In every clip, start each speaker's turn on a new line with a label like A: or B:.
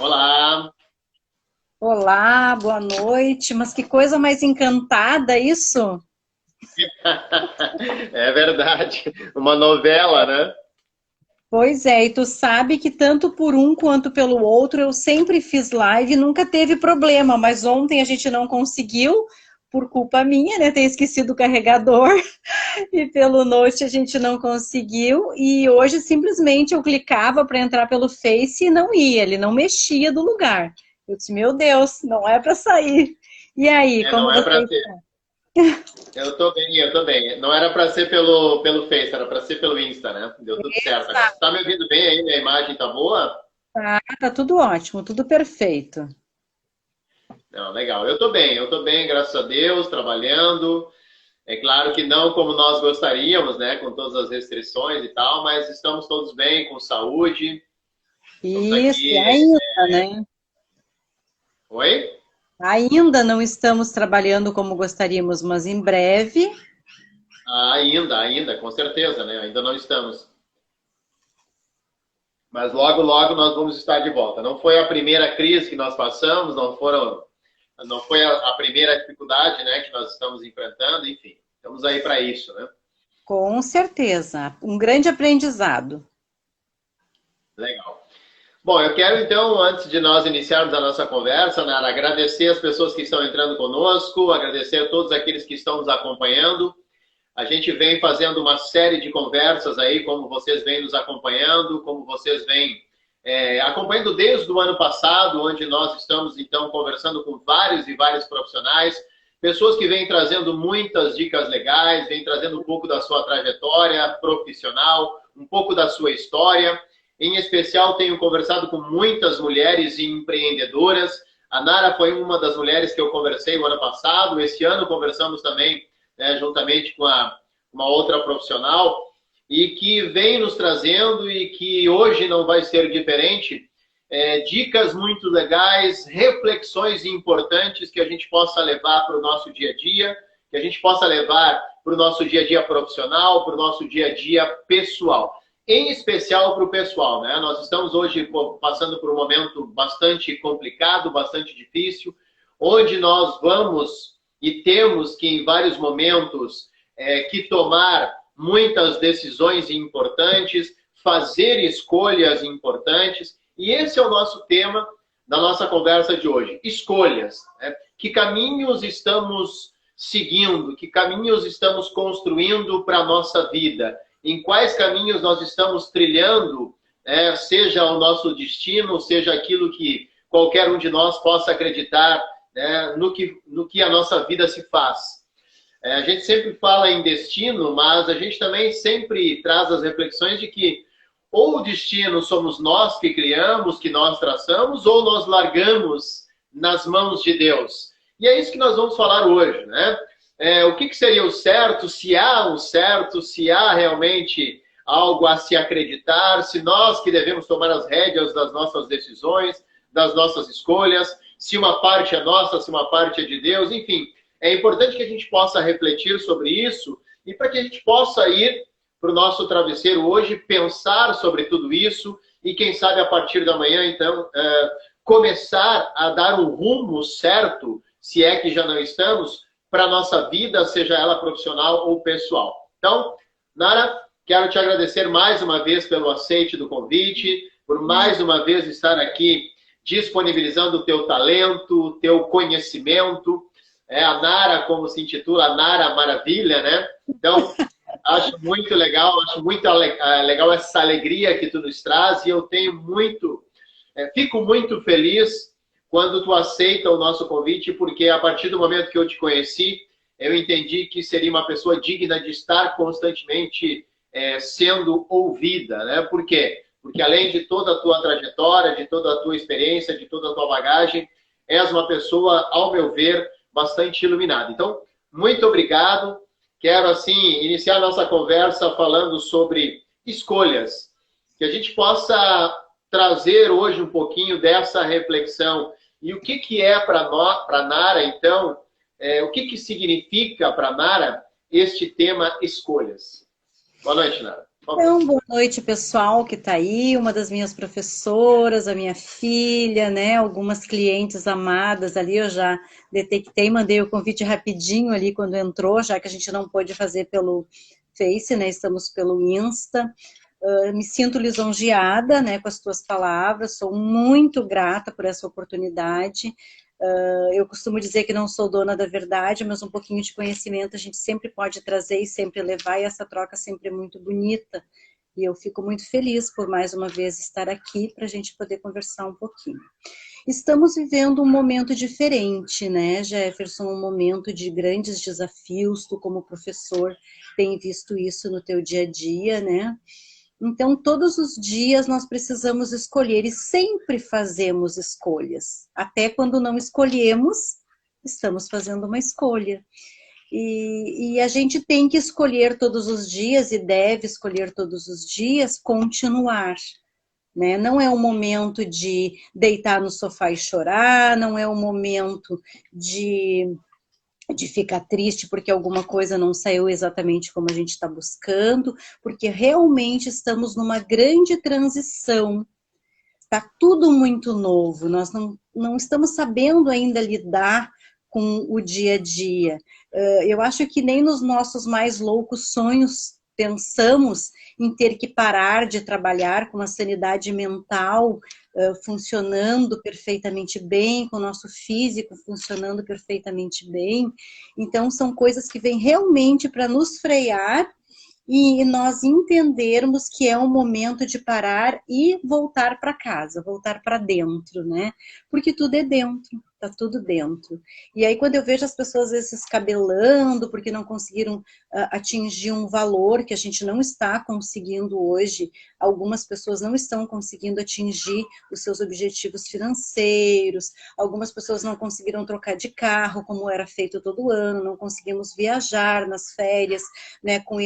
A: Olá!
B: Olá, boa noite. Mas que coisa mais encantada isso?
A: É verdade, uma novela, né?
B: Pois é, e tu sabe que tanto por um quanto pelo outro eu sempre fiz live e nunca teve problema, mas ontem a gente não conseguiu por culpa minha, né? Ter esquecido o carregador e pelo Note a gente não conseguiu e hoje simplesmente eu clicava para entrar pelo Face e não ia, ele não mexia do lugar. Eu disse, meu Deus, não é para sair. E aí,
A: É,
B: como
A: não é
B: você
A: para
B: está?
A: ser. Eu tô bem, eu tô bem. Não era para ser pelo Face, era para ser pelo Insta, né? Deu tudo certo agora. Tá me ouvindo bem aí? Minha imagem tá boa?
B: Tá tudo ótimo, tudo perfeito.
A: Não, legal. Eu tô bem, graças a Deus, trabalhando. É claro que não como nós gostaríamos, né? Com todas as restrições e tal, mas estamos todos bem, com saúde. Estamos
B: Isso, e
A: aqui.
B: ainda, né?
A: Oi?
B: Ainda não estamos trabalhando como gostaríamos, mas em breve,
A: Ainda, com certeza, né? Ainda não estamos. Mas logo, logo nós vamos estar de volta. Não foi a primeira crise que nós passamos, não foi a primeira dificuldade, né, que nós estamos enfrentando, enfim. Estamos aí para isso, né?
B: com certeza, um grande aprendizado.
A: Legal. Bom, eu quero então, antes de nós iniciarmos a nossa conversa, Nara, agradecer as pessoas que estão entrando conosco, agradecer a todos aqueles que estão nos acompanhando. A gente vem fazendo uma série de conversas aí, como vocês vêm nos acompanhando, como vocês vêm acompanhando desde o ano passado, onde nós estamos, então, conversando com vários e vários profissionais, pessoas que vêm trazendo muitas dicas legais, vêm trazendo um pouco da sua trajetória profissional, um pouco da sua história. Em especial, tenho conversado com muitas mulheres empreendedoras. A Nara foi uma das mulheres que eu conversei o ano passado. Esse ano conversamos também, né, juntamente com uma outra profissional, e que vem nos trazendo e que hoje não vai ser diferente, dicas muito legais, reflexões importantes que a gente possa levar para o nosso dia a dia, que a gente possa levar para o nosso dia a dia profissional, para o nosso dia a dia pessoal. Em especial para o pessoal, né? Nós estamos hoje passando por um momento bastante complicado, bastante difícil, onde nós vamos e temos que, em vários momentos, que tomar muitas decisões importantes, fazer escolhas importantes. E esse é o nosso tema da nossa conversa de hoje: escolhas. Né? Que caminhos estamos seguindo? Que caminhos estamos construindo para a nossa vida? Em quais caminhos nós estamos trilhando, seja o nosso destino, seja aquilo que qualquer um de nós possa acreditar, né, no que a nossa vida se faz. A gente sempre fala em destino, mas a gente também sempre traz as reflexões de que ou o destino somos nós que criamos, que nós traçamos, ou nós largamos nas mãos de Deus. E é isso que nós vamos falar hoje, né? O que seria o certo, se há um certo, se há realmente algo a se acreditar, se nós que devemos tomar as rédeas das nossas decisões, das nossas escolhas, se uma parte é nossa, se uma parte é de Deus, enfim. É importante que a gente possa refletir sobre isso e para que a gente possa ir para o nosso travesseiro hoje, pensar sobre tudo isso e, quem sabe, a partir da manhã, então, começar a dar um rumo certo, se é que já não estamos, para a nossa vida, seja ela profissional ou pessoal. Então, Nara, quero te agradecer mais uma vez pelo aceite do convite, por mais uma vez estar aqui disponibilizando o teu talento, o teu conhecimento. A Nara, como se intitula, a Nara Maravilha, né? Então, acho muito legal, acho muito legal essa alegria que tu nos traz e eu tenho fico muito feliz quando tu aceita o nosso convite, porque a partir do momento que eu te conheci, eu entendi que seria uma pessoa digna de estar constantemente sendo ouvida, né? Por quê? Porque além de toda a tua trajetória, de toda a tua experiência, de toda a tua bagagem, és uma pessoa, ao meu ver, bastante iluminada. Então, muito obrigado. Quero, assim, iniciar nossa conversa falando sobre escolhas. Que a gente possa trazer hoje um pouquinho dessa reflexão. E o que é para Nara, então, o que significa para Nara este tema escolhas? Boa noite, Nara.
B: Então, boa noite, pessoal que está aí, uma das minhas professoras, a minha filha, né? Algumas clientes amadas ali, eu já detectei, mandei o convite rapidinho ali quando entrou, já que a gente não pôde fazer pelo Face, né? Estamos pelo Insta. Me sinto lisonjeada, né, com as tuas palavras, sou muito grata por essa oportunidade. Eu costumo dizer que não sou dona da verdade, mas um pouquinho de conhecimento a gente sempre pode trazer e sempre levar, e essa troca sempre é muito bonita. E eu fico muito feliz por mais uma vez estar aqui para a gente poder conversar um pouquinho. Estamos vivendo um momento diferente, né, Jefferson? Um momento de grandes desafios. Tu, como professor, tem visto isso no teu dia a dia, né? Então, todos os dias nós precisamos escolher e sempre fazemos escolhas. Até quando não escolhemos, estamos fazendo uma escolha. E a gente tem que escolher todos os dias e deve escolher todos os dias continuar. Né? Não é o momento de deitar no sofá e chorar, não é o momento de ficar triste porque alguma coisa não saiu exatamente como a gente está buscando, porque realmente estamos numa grande transição. Está tudo muito novo, nós não estamos sabendo ainda lidar com o dia a dia. Eu acho que nem nos nossos mais loucos sonhos pensamos em ter que parar de trabalhar com a sanidade mental funcionando perfeitamente bem, com o nosso físico funcionando perfeitamente bem. Então, são coisas que vêm realmente para nos frear e nós entendermos que é um momento de parar e voltar para casa, voltar para dentro, né? Porque tudo é dentro, tá tudo dentro. E aí quando eu vejo as pessoas às vezes se escabelando porque não conseguiram atingir um valor que a gente não está conseguindo hoje, algumas pessoas não estão conseguindo atingir os seus objetivos financeiros, algumas pessoas não conseguiram trocar de carro como era feito todo ano, não conseguimos viajar nas férias, né, com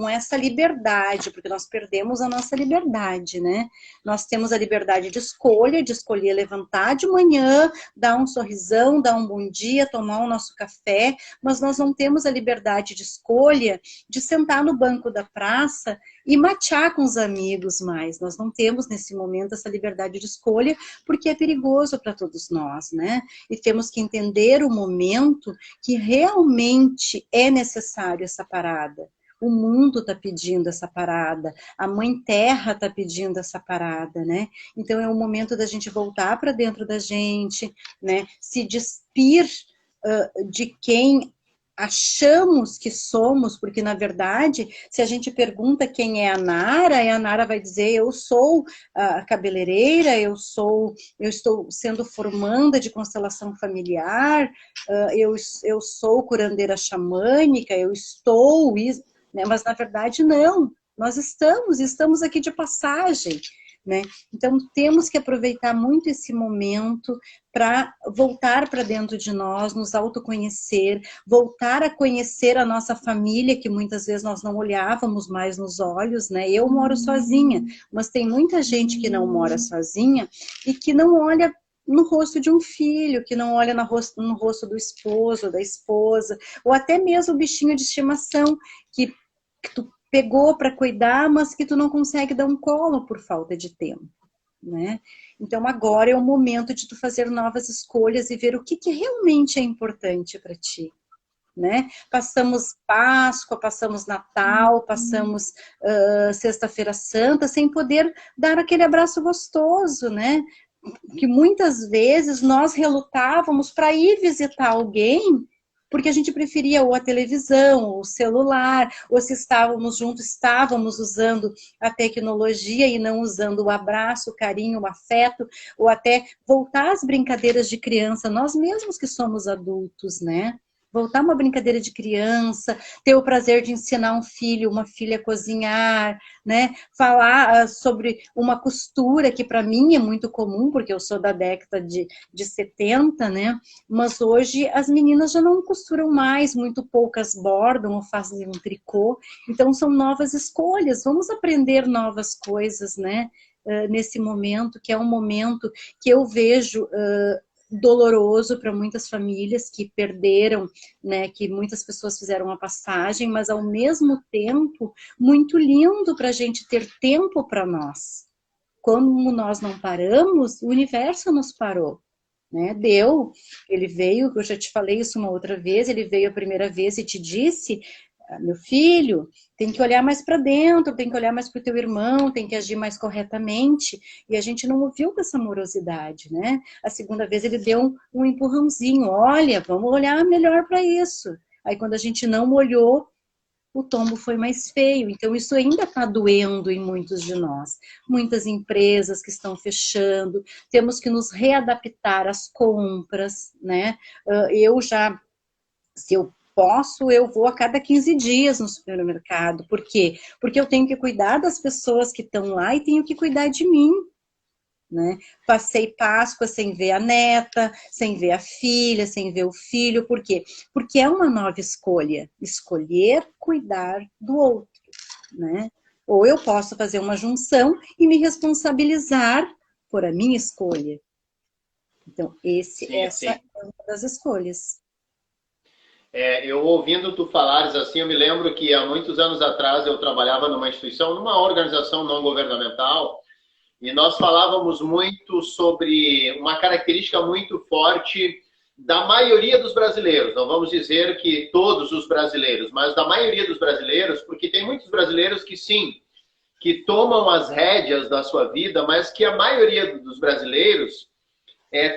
B: essa liberdade, porque nós perdemos a nossa liberdade, né? Nós temos a liberdade de escolher levantar de manhã, dar um sorrisão, dar um bom dia, tomar o nosso café, mas nós não temos a liberdade de escolha de sentar no banco da praça e matear com os amigos mais. Nós não temos nesse momento essa liberdade de escolha porque é perigoso para todos nós, né? E temos que entender o momento que realmente é necessário essa parada. O mundo está pedindo essa parada, a Mãe Terra está pedindo essa parada, né? Então é o momento da gente voltar para dentro da gente, né? Se despir de quem achamos que somos, porque na verdade, se a gente pergunta quem é a Nara vai dizer: eu sou a cabeleireira, eu estou sendo formanda de constelação familiar, eu sou curandeira xamânica, eu estou isso, né? Mas na verdade não, nós estamos aqui de passagem, né? Então temos que aproveitar muito esse momento para voltar para dentro de nós, nos autoconhecer, voltar a conhecer a nossa família, que muitas vezes nós não olhávamos mais nos olhos, né? Eu moro sozinha, mas tem muita gente que não mora sozinha e que não olha no rosto de um filho, que não olha no rosto do esposo, da esposa, ou até mesmo o bichinho de estimação que tu pegou para cuidar, mas que tu não consegue dar um colo por falta de tempo, né? Então agora é o momento de tu fazer novas escolhas e ver o que realmente é importante para ti, né? Passamos Páscoa, passamos Natal, passamos Sexta-feira Santa sem poder dar aquele abraço gostoso, né? Que muitas vezes nós relutávamos para ir visitar alguém porque a gente preferia ou a televisão, ou o celular, ou se estávamos juntos, estávamos usando a tecnologia e não usando o abraço, o carinho, o afeto, ou até voltar às brincadeiras de criança, nós mesmos que somos adultos, né? Voltar uma brincadeira de criança, ter o prazer de ensinar um filho, uma filha a cozinhar, né? Falar sobre uma costura que para mim é muito comum, porque eu sou da década de 70, né? Mas hoje as meninas já não costuram mais, muito poucas bordam ou fazem um tricô, então são novas escolhas, vamos aprender novas coisas, né? Nesse momento, que é um momento que eu vejo doloroso para muitas famílias que perderam, né, que muitas pessoas fizeram a passagem, mas ao mesmo tempo muito lindo para a gente ter tempo para nós. Como nós não paramos, o universo nos parou. Né? Ele veio, eu já te falei isso uma outra vez, ele veio a primeira vez e te disse, meu filho, tem que olhar mais para dentro, tem que olhar mais para o teu irmão, tem que agir mais corretamente, e a gente não ouviu com essa amorosidade, né? A segunda vez ele deu um empurrãozinho, olha, vamos olhar melhor para isso. Aí quando a gente não olhou, o tombo foi mais feio. Então, isso ainda está doendo em muitos de nós. Muitas empresas que estão fechando, temos que nos readaptar às compras, né? Se eu posso, eu vou a cada 15 dias no supermercado. Por quê? Porque eu tenho que cuidar das pessoas que estão lá e tenho que cuidar de mim. Né? Passei Páscoa sem ver a neta, sem ver a filha, sem ver o filho. Por quê? Porque é uma nova escolha. Escolher cuidar do outro. Né? Ou eu posso fazer uma junção e me responsabilizar por a minha escolha. Então, essa é uma das escolhas.
A: Eu ouvindo tu falares assim, eu me lembro que há muitos anos atrás eu trabalhava numa instituição, numa organização não governamental, e nós falávamos muito sobre uma característica muito forte da maioria dos brasileiros. Não vamos dizer que todos os brasileiros, mas da maioria dos brasileiros, porque tem muitos brasileiros que sim, que tomam as rédeas da sua vida, mas que a maioria dos brasileiros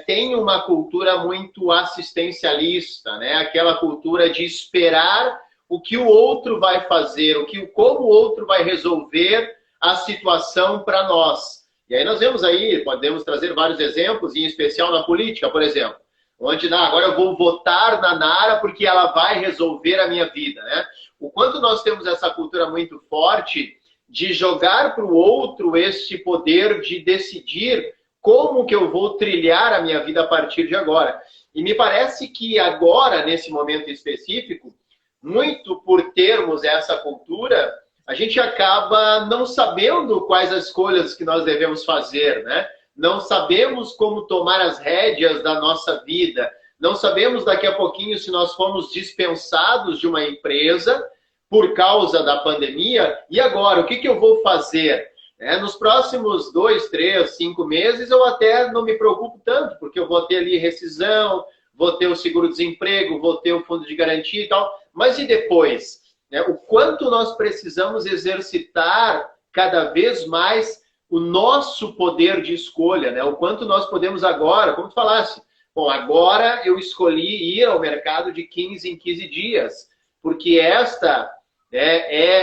A: tem uma cultura muito assistencialista, né? Aquela cultura de esperar o que o outro vai fazer, como o outro vai resolver a situação para nós. E aí nós vemos aí, podemos trazer vários exemplos, em especial na política, por exemplo, onde agora eu vou votar na Nara porque ela vai resolver a minha vida, né? O quanto nós temos essa cultura muito forte de jogar para o outro este poder de decidir como que eu vou trilhar a minha vida a partir de agora. E me parece que agora, nesse momento específico, muito por termos essa cultura, a gente acaba não sabendo quais as escolhas que nós devemos fazer, né? Não sabemos como tomar as rédeas da nossa vida. Não sabemos daqui a pouquinho se nós fomos dispensados de uma empresa por causa da pandemia. E agora, o que eu vou fazer? Nos próximos 2, 3, 5 meses, eu até não me preocupo tanto, porque eu vou ter ali rescisão, vou ter o seguro-desemprego, vou ter o fundo de garantia e tal. Mas e depois? O quanto nós precisamos exercitar cada vez mais o nosso poder de escolha, né? O quanto nós podemos agora, como tu falasse, bom, agora eu escolhi ir ao mercado de 15 em 15 dias, porque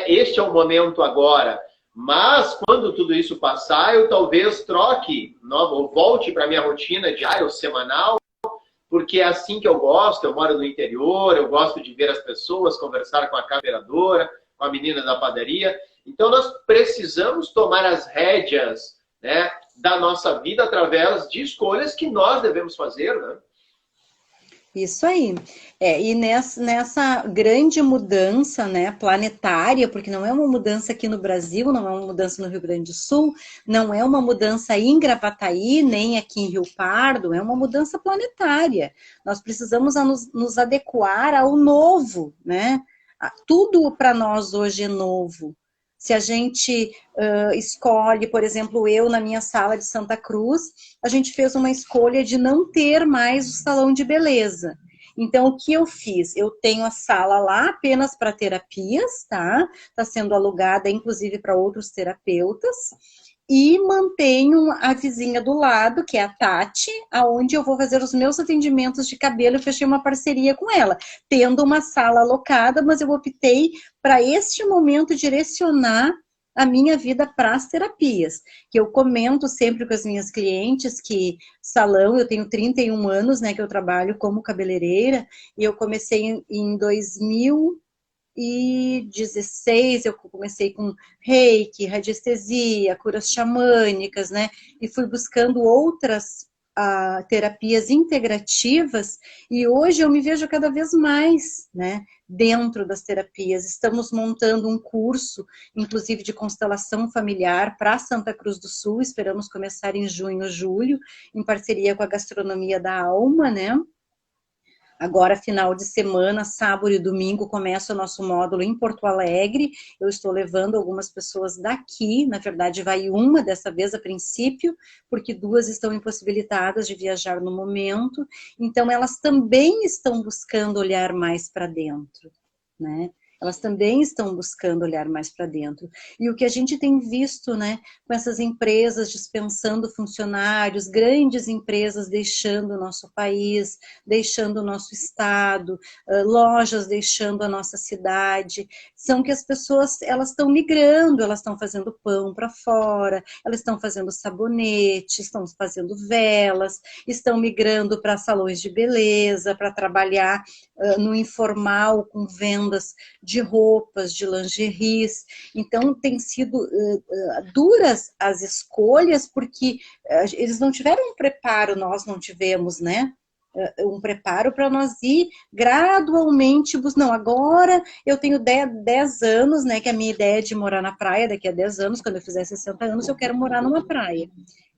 A: este é o momento agora. Mas, quando tudo isso passar, eu talvez troque, ou volte para a minha rotina diária ou semanal, porque é assim que eu gosto. Eu moro no interior, eu gosto de ver as pessoas, conversar com a cafeiradora, com a menina da padaria. Então, nós precisamos tomar as rédeas, né, da nossa vida através de escolhas que nós devemos fazer, né?
B: Isso aí. E nessa grande mudança, né, planetária, porque não é uma mudança aqui no Brasil, não é uma mudança no Rio Grande do Sul, não é uma mudança em Gravataí, nem aqui em Rio Pardo, é uma mudança planetária. Nós precisamos nos adequar ao novo, né? Tudo para nós hoje é novo. Se a gente escolhe, por exemplo, eu na minha sala de Santa Cruz, a gente fez uma escolha de não ter mais o salão de beleza. Então, o que eu fiz? Eu tenho a sala lá apenas para terapias, tá? Está sendo alugada, inclusive, para outros terapeutas. E mantenho a vizinha do lado, que é a Tati, aonde eu vou fazer os meus atendimentos de cabelo. Eu fechei uma parceria com ela, tendo uma sala alocada, mas eu optei para este momento direcionar a minha vida para as terapias. Que eu comento sempre com as minhas clientes que salão, eu tenho 31 anos, né, que eu trabalho como cabeleireira, e eu comecei em 2016, eu comecei com reiki, radiestesia, curas xamânicas, né? E fui buscando outras a terapias integrativas, e hoje eu me vejo cada vez mais, né, dentro das terapias. Estamos montando um curso, inclusive de constelação familiar, para Santa Cruz do Sul, esperamos começar em junho, julho, em parceria com a Gastronomia da Alma, né? Agora, final de semana, sábado e domingo, começa o nosso módulo em Porto Alegre. Eu estou levando algumas pessoas daqui, na verdade vai uma dessa vez a princípio, porque duas estão impossibilitadas de viajar no momento. Então, elas também estão buscando olhar mais para dentro, né? Elas também estão buscando olhar mais para dentro. E o que a gente tem visto, né, com essas empresas dispensando funcionários, grandes empresas deixando o nosso país, deixando o nosso estado, lojas deixando a nossa cidade, são que as pessoas, elas estão migrando, elas estão fazendo pão para fora, elas estão fazendo sabonete, estão fazendo velas, estão migrando para salões de beleza, para trabalhar no informal com vendas de roupas, de lingeries. Então, tem sido duras as escolhas, porque eles não tiveram um preparo, nós não tivemos, né? Um preparo para nós ir gradualmente, não, agora eu tenho 10 anos, né, que a minha ideia é de morar na praia, daqui a 10 anos, quando eu fizer 60 anos, eu quero morar numa praia.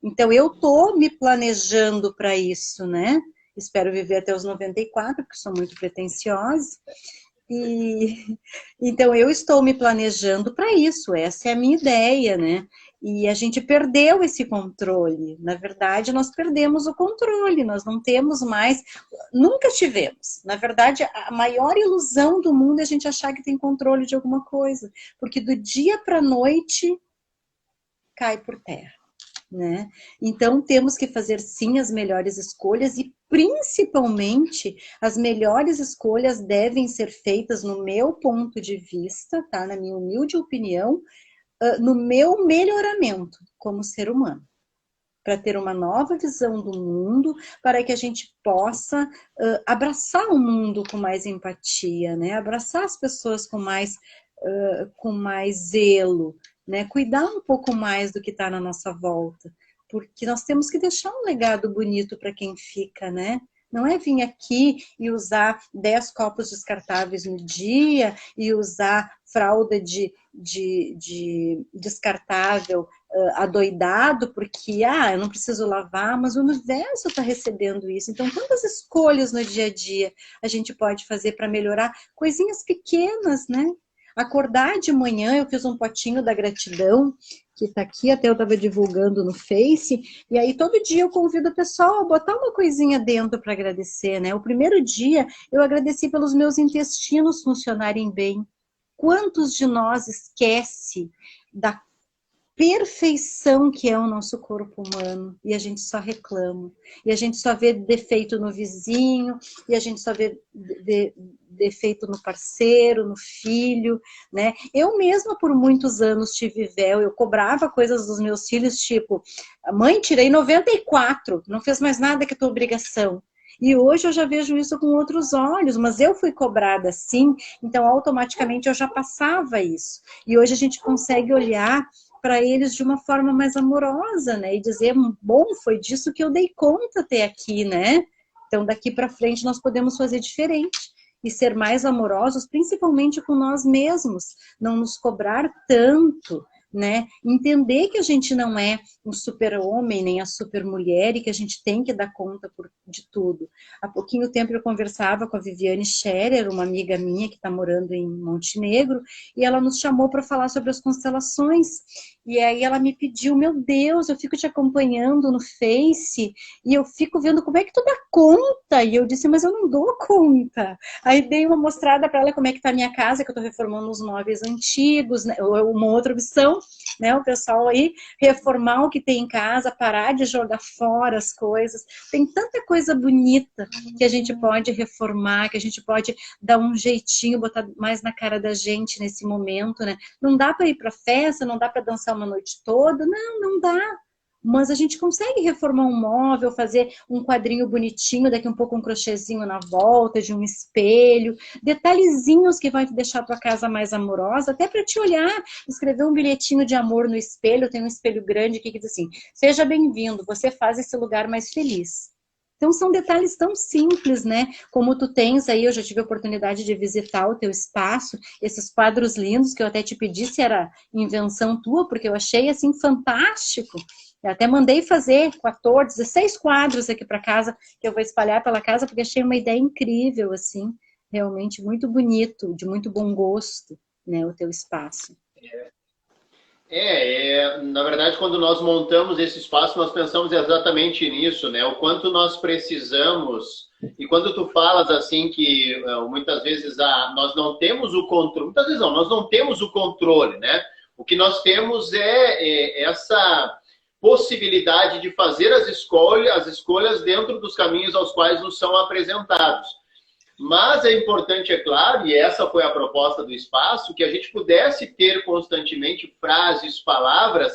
B: Então, eu tô me planejando para isso, né? Espero viver até os 94, porque sou muito pretensiosa. Então, eu estou me planejando para isso, essa é a minha ideia, né? E a gente perdeu esse controle. Na verdade, nós perdemos o controle, nós não temos mais, nunca tivemos. Na verdade, a maior ilusão do mundo é a gente achar que tem controle de alguma coisa, porque do dia para a noite cai por terra, né? Então, temos que fazer sim as melhores escolhas e principalmente as melhores escolhas devem ser feitas no meu ponto de vista, tá? Na minha humilde opinião, no meu melhoramento como ser humano, para ter uma nova visão do mundo, para que a gente possa abraçar o mundo com mais empatia, né? Abraçar as pessoas com mais zelo, né? Cuidar um pouco mais do que está na nossa volta, porque nós temos que deixar um legado bonito para quem fica, né? Não é vir aqui e usar 10 copos descartáveis no dia e usar fralda de descartável adoidado, porque eu não preciso lavar, mas o universo está recebendo isso. Então, quantas escolhas no dia a dia a gente pode fazer para melhorar coisinhas pequenas, né? Acordar de manhã, eu fiz um potinho da gratidão, que está aqui, até eu estava divulgando no Face, e aí todo dia eu convido o pessoal a botar uma coisinha dentro para agradecer, né? O primeiro dia eu agradeci pelos meus intestinos funcionarem bem. Quantos de nós esquece da perfeição que é o nosso corpo humano e a gente só reclama, e a gente só vê defeito no vizinho, e a gente só vê defeito no parceiro, no filho, né? Eu mesma por muitos anos tive véu, eu cobrava coisas dos meus filhos, tipo, mãe, tirei 94, não fez mais nada que a tua obrigação. E hoje eu já vejo isso com outros olhos, mas eu fui cobrada assim, então automaticamente eu já passava isso. E hoje a gente consegue olhar para eles de uma forma mais amorosa, né? E dizer, bom, foi disso que eu dei conta até aqui, né? Então, daqui para frente, nós podemos fazer diferente e ser mais amorosos, principalmente com nós mesmos. Não nos cobrar tanto, né? Entender que a gente não é um super-homem, nem a super-mulher, e que a gente tem que dar conta de tudo. Há pouquinho tempo eu conversava com a Viviane Scherer, uma amiga minha que está morando em Montenegro, e ela nos chamou para falar sobre as constelações. E aí ela me pediu, meu Deus, eu fico te acompanhando no Face, e eu fico vendo como é que tu dá conta. E eu disse, mas eu não dou conta. Aí dei uma mostrada para ela como é que está a minha casa, que eu estou reformando uns móveis antigos, né? Uma outra opção, né? O pessoal aí reformar o que tem em casa, parar de jogar fora as coisas. Tem tanta coisa bonita que a gente pode reformar, que a gente pode dar um jeitinho, botar mais na cara da gente nesse momento, né? Não dá para ir para festa, não dá para dançar uma noite toda, não dá. mas a gente consegue reformar um móvel, fazer um quadrinho bonitinho, daqui um pouco um crochêzinho na volta, de um espelho, detalhezinhos que vai te deixar a tua casa mais amorosa, até para te olhar, escrever um bilhetinho de amor no espelho. Tem um espelho grande aqui que diz assim: seja bem-vindo, você faz esse lugar mais feliz. Então são detalhes tão simples, né? Como tu tens aí, eu já tive a oportunidade de visitar o teu espaço, esses quadros lindos que eu até te pedi se era invenção tua, porque eu achei assim fantástico. Eu até mandei fazer 14, 16 quadros aqui para casa, que eu vou espalhar pela casa, porque achei uma ideia incrível, assim, realmente muito bonito, de muito bom gosto, né, o teu espaço.
A: Na verdade, quando nós montamos esse espaço, nós pensamos exatamente nisso, né? O quanto nós precisamos. E quando tu falas assim que muitas vezes nós não temos o controle, muitas vezes não, nós não temos o controle, né? O que nós temos é essa possibilidade de fazer as escolhas dentro dos caminhos aos quais nos são apresentados. Mas é importante, é claro, e essa foi a proposta do espaço, que a gente pudesse ter constantemente frases, palavras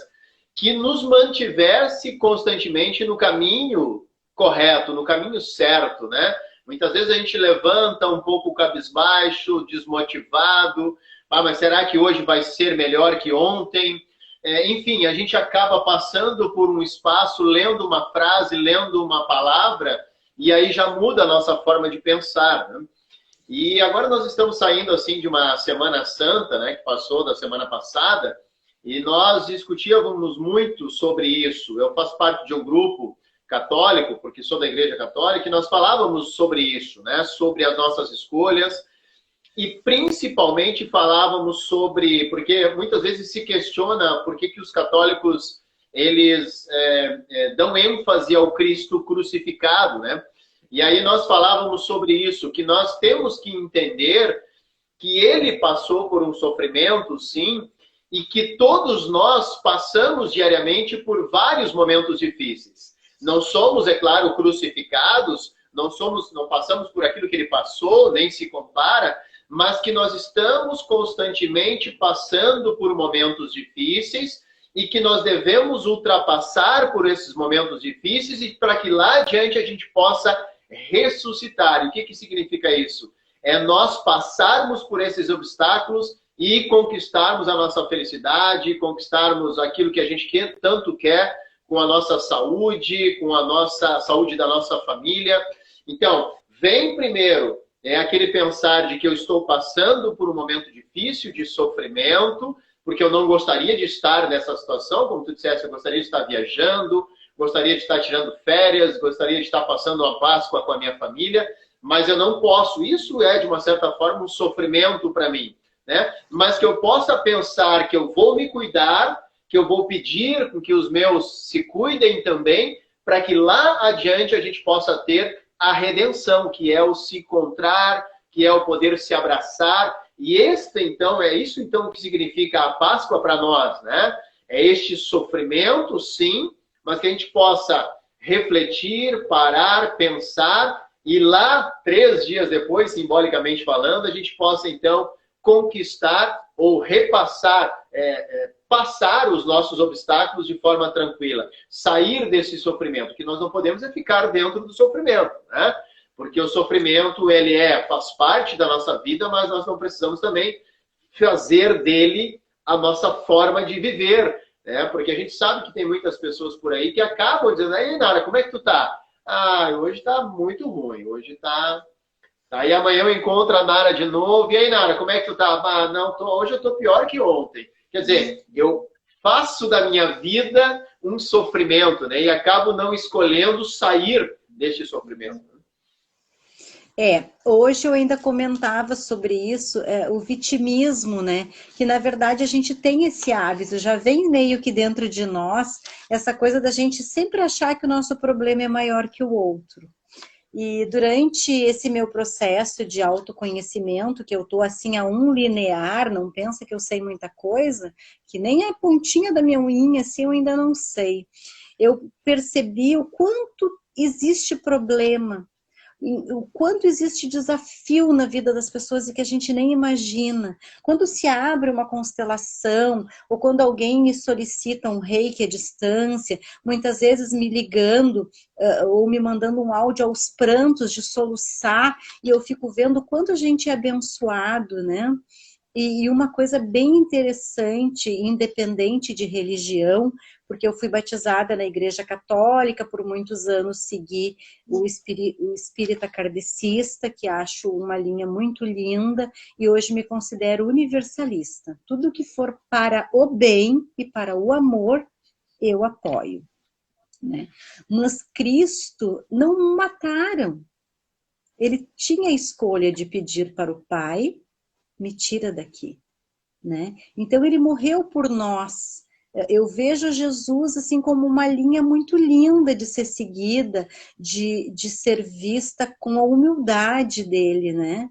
A: que nos mantivesse constantemente no caminho correto, no caminho certo, né? Muitas vezes a gente levanta um pouco cabisbaixo, desmotivado, mas será que hoje vai ser melhor que ontem? Enfim, a gente acaba passando por um espaço, lendo uma frase, lendo uma palavra, e aí já muda a nossa forma de pensar, né? E agora nós estamos saindo assim de uma Semana Santa, né, que passou da semana passada, e nós discutíamos muito sobre isso. Eu faço parte de um grupo católico, porque sou da Igreja Católica, e nós falávamos sobre isso, né, sobre as nossas escolhas, e principalmente falávamos sobre, porque muitas vezes se questiona por que os católicos eles dão ênfase ao Cristo crucificado, né? E aí nós falávamos sobre isso, que nós temos que entender que ele passou por um sofrimento, sim, e que todos nós passamos diariamente por vários momentos difíceis. Não somos, é claro, crucificados, não passamos por aquilo que ele passou, nem se compara, mas que nós estamos constantemente passando por momentos difíceis e que nós devemos ultrapassar por esses momentos difíceis e para que lá adiante a gente possa ressuscitar. E o que significa isso? É nós passarmos por esses obstáculos e conquistarmos a nossa felicidade, conquistarmos aquilo que a gente tanto quer com a nossa saúde, com a nossa saúde da nossa família. Então, vem primeiro aquele pensar de que eu estou passando por um momento difícil, de sofrimento, porque eu não gostaria de estar nessa situação, como tu disseste, eu gostaria de estar viajando, gostaria de estar tirando férias, gostaria de estar passando uma Páscoa com a minha família, mas eu não posso. Isso é, de uma certa forma, um sofrimento para mim, né? Mas que eu possa pensar que eu vou me cuidar, que eu vou pedir que os meus se cuidem também, para que lá adiante a gente possa ter a redenção, que é o se encontrar, que é o poder se abraçar. E então, é isso então que significa a Páscoa para nós, né? É este sofrimento, sim, mas que a gente possa refletir, parar, pensar, e lá, 3 dias depois, simbolicamente falando, a gente possa então conquistar ou repassar, passar os nossos obstáculos de forma tranquila, sair desse sofrimento, que nós não podemos ficar dentro do sofrimento, né? Porque o sofrimento, ele faz parte da nossa vida, mas nós não precisamos também fazer dele a nossa forma de viver, né? Porque a gente sabe que tem muitas pessoas por aí que acabam dizendo: aí, Nara, como é que tu tá? Ah, hoje tá muito ruim, hoje tá... Aí amanhã eu encontro a Nara de novo, e aí, Nara, como é que tu tá? Ah, não, hoje eu tô pior que ontem. Quer dizer, eu faço da minha vida um sofrimento, né? E acabo não escolhendo sair deste sofrimento.
B: Hoje eu ainda comentava sobre isso, o vitimismo, né? Que na verdade a gente tem esse hábito, já vem meio que dentro de nós, essa coisa da gente sempre achar que o nosso problema é maior que o outro. E durante esse meu processo de autoconhecimento, que eu tô assim a um linear, não pensa que eu sei muita coisa, que nem a pontinha da minha unha assim eu ainda não sei. Eu percebi o quanto existe problema. o quanto existe desafio na vida das pessoas e que a gente nem imagina. Quando se abre uma constelação, ou quando alguém me solicita um reiki à distância, muitas vezes me ligando ou me mandando um áudio aos prantos de soluçar, e eu fico vendo o quanto a gente é abençoado, né? E uma coisa bem interessante, independente de religião, porque eu fui batizada na Igreja Católica, por muitos anos segui o espírita kardecista, que acho uma linha muito linda, e hoje me considero universalista. Tudo que for para o bem e para o amor, eu apoio, né? Mas Cristo não o mataram. Ele tinha a escolha de pedir para o Pai: me tira daqui, né? Então ele morreu por nós. Eu vejo Jesus assim como uma linha muito linda de ser seguida, de ser vista com a humildade dele, né?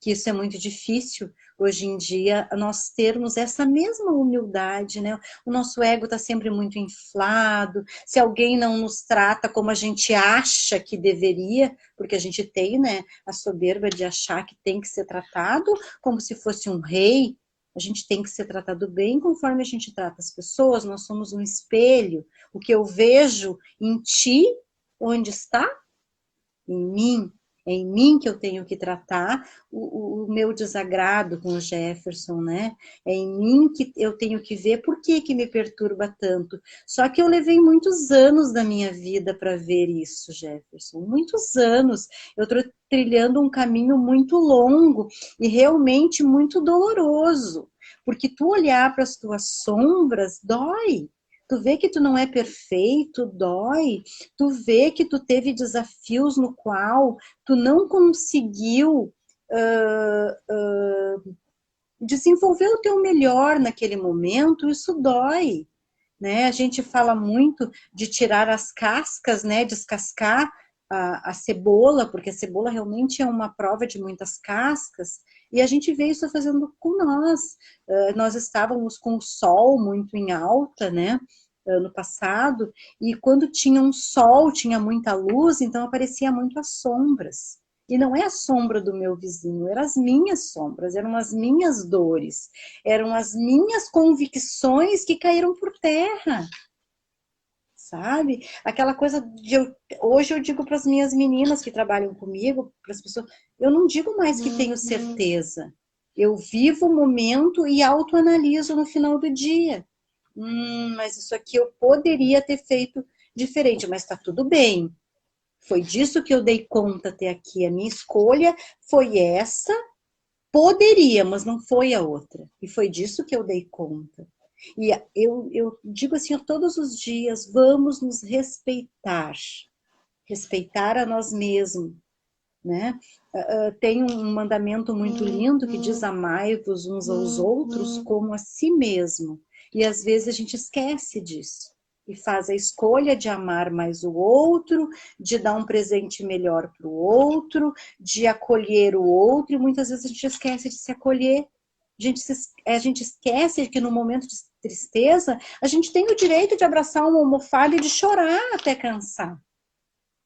B: Que isso é muito difícil hoje em dia, nós termos essa mesma humildade, né? O nosso ego está sempre muito inflado. Se alguém não nos trata como a gente acha que deveria, porque a gente tem, né, a soberba de achar que tem que ser tratado como se fosse um rei, a gente tem que ser tratado bem conforme a gente trata as pessoas. Nós somos um espelho. O que eu vejo em ti, onde está? Em mim. É em mim que eu tenho que tratar o meu desagrado com o Jefferson, né? É em mim que eu tenho que ver por que me perturba tanto. Só que eu levei muitos anos da minha vida para ver isso, Jefferson. Muitos anos. Eu estou trilhando um caminho muito longo e realmente muito doloroso. Porque tu olhar para as tuas sombras dói. Tu vê que tu não é perfeito, dói. Tu vê que tu teve desafios no qual tu não conseguiu desenvolver o teu melhor naquele momento, isso dói, né? A gente fala muito de tirar as cascas, né? Descascar a cebola, porque a cebola realmente é uma prova de muitas cascas, e a gente vê isso fazendo com nós. Nós estávamos com o sol muito em alta, né? Ano passado, e quando tinha um sol, tinha muita luz, então aparecia muito as sombras. E não é a sombra do meu vizinho, eram as minhas sombras, eram as minhas dores, eram as minhas convicções que caíram por terra, sabe? Aquela coisa de hoje eu digo para as minhas meninas que trabalham comigo, para as pessoas, eu não digo mais que tenho certeza. Eu vivo o momento e autoanaliso no final do dia. Mas isso aqui eu poderia ter feito diferente, mas está tudo bem. Foi disso que eu dei conta até aqui. A minha escolha foi essa, poderia, mas não foi a outra. E foi disso que eu dei conta. E eu digo assim, todos os dias, vamos nos respeitar. Respeitar a nós mesmos, né? Tem um mandamento muito lindo que diz: amai-vos uns aos outros como a si mesmo. E às vezes a gente esquece disso e faz a escolha de amar mais o outro, de dar um presente melhor para o outro, de acolher o outro, e muitas vezes a gente esquece de se acolher. A gente esquece que no momento de tristeza a gente tem o direito de abraçar uma almofada e de chorar até cansar.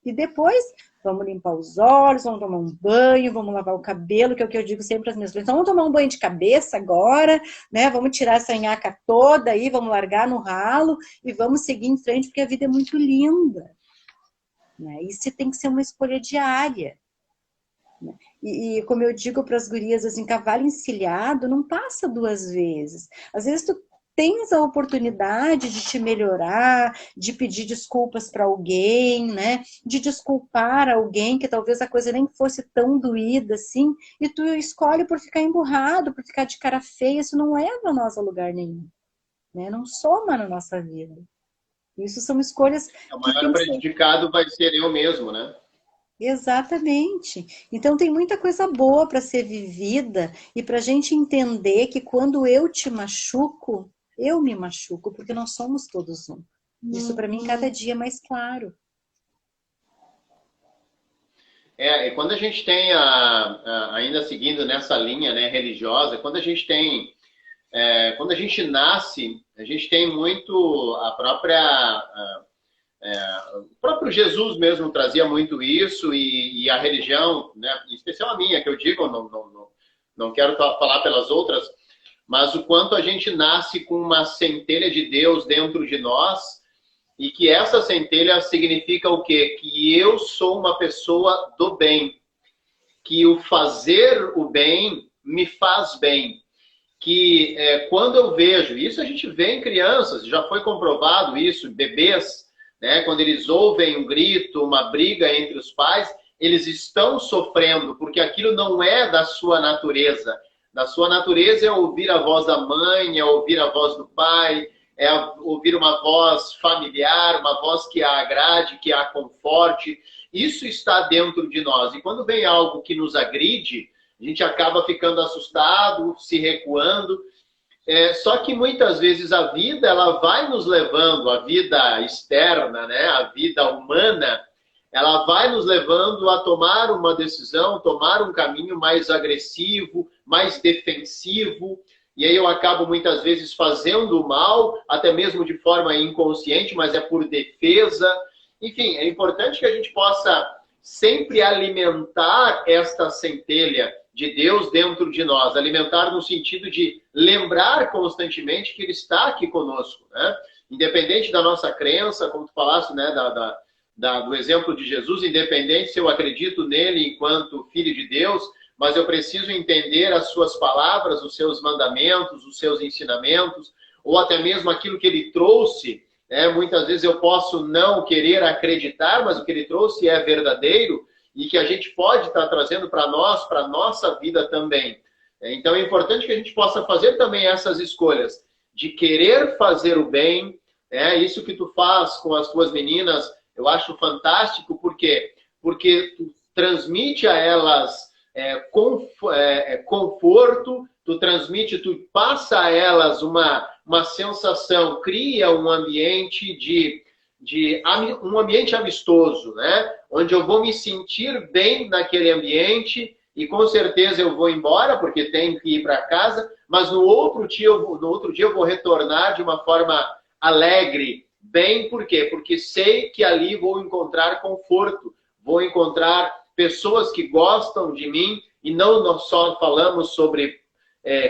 B: E depois, vamos limpar os olhos, vamos tomar um banho, vamos lavar o cabelo, que é o que eu digo sempre às minhas filhas. Então, vamos tomar um banho de cabeça agora, né? Vamos tirar essa nhaca toda aí, vamos largar no ralo e vamos seguir em frente, porque a vida é muito linda, né? Isso tem que ser uma escolha diária. Né? E como eu digo para as gurias, assim, cavalo encilhado não passa duas vezes. Às vezes tu tens a oportunidade de te melhorar, de pedir desculpas para alguém, né? De desculpar alguém que talvez a coisa nem fosse tão doída assim, e tu escolhe por ficar emburrado, por ficar de cara feia. Isso não leva nós a lugar nenhum, né? Não soma na nossa vida. Isso são escolhas
A: O
B: que
A: maior
B: tem que ser.
A: prejudicado vai ser eu mesmo, né?
B: Exatamente. Então tem muita coisa boa para ser vivida e para a gente entender que quando eu te machuco, eu me machuco, porque nós somos todos um. Isso para mim cada dia é mais claro.
A: E quando a gente tem, ainda seguindo nessa linha, né, religiosa, quando a gente tem, quando a gente nasce, a gente tem muito a própria O próprio Jesus mesmo trazia muito isso, e a religião, né, em especial a minha, que eu digo, não quero falar pelas outras, mas o quanto a gente nasce com uma centelha de Deus dentro de nós, e que essa centelha significa o quê? Que eu sou uma pessoa do bem, que o fazer o bem me faz bem. Que quando eu vejo, isso a gente vê em crianças, já foi comprovado isso, bebês, né, quando eles ouvem um grito, uma briga entre os pais, eles estão sofrendo, porque aquilo não é da sua natureza. Da sua natureza é ouvir a voz da mãe, é ouvir a voz do pai, é ouvir uma voz familiar, uma voz que a agrade, que a conforte. Isso está dentro de nós. E quando vem algo que nos agride, a gente acaba ficando assustado, se recuando. Só que muitas vezes a vida, ela vai nos levando, a vida externa, né, a vida humana, ela vai nos levando a tomar uma decisão, tomar um caminho mais agressivo, mais defensivo. E aí eu acabo muitas vezes fazendo o mal, até mesmo de forma inconsciente, mas é por defesa. Enfim, é importante que a gente possa sempre alimentar esta centelha de Deus dentro de nós. Alimentar no sentido de lembrar constantemente que Ele está aqui conosco, né? Independente da nossa crença, como tu falaste, né, do exemplo de Jesus, independente se eu acredito nele enquanto Filho de Deus, mas eu preciso entender as suas palavras, os seus mandamentos, os seus ensinamentos, ou até mesmo aquilo que Ele trouxe. Muitas vezes eu posso não querer acreditar, mas o que Ele trouxe é verdadeiro, e que a gente pode estar trazendo para nós, para a nossa vida também. Então é importante que a gente possa fazer também essas escolhas, de querer fazer o bem. Isso que tu faz com as tuas meninas, eu acho fantástico. Por quê? Porque tu transmite a elas conforto, tu passa a elas uma sensação, cria um ambiente um ambiente amistoso, né? Onde eu vou me sentir bem naquele ambiente, e com certeza eu vou embora, porque tenho que ir para casa, mas no outro dia eu vou retornar de uma forma alegre, bem. Por quê? Porque sei que ali vou encontrar conforto, vou encontrar pessoas que gostam de mim, e não nós só falamos sobre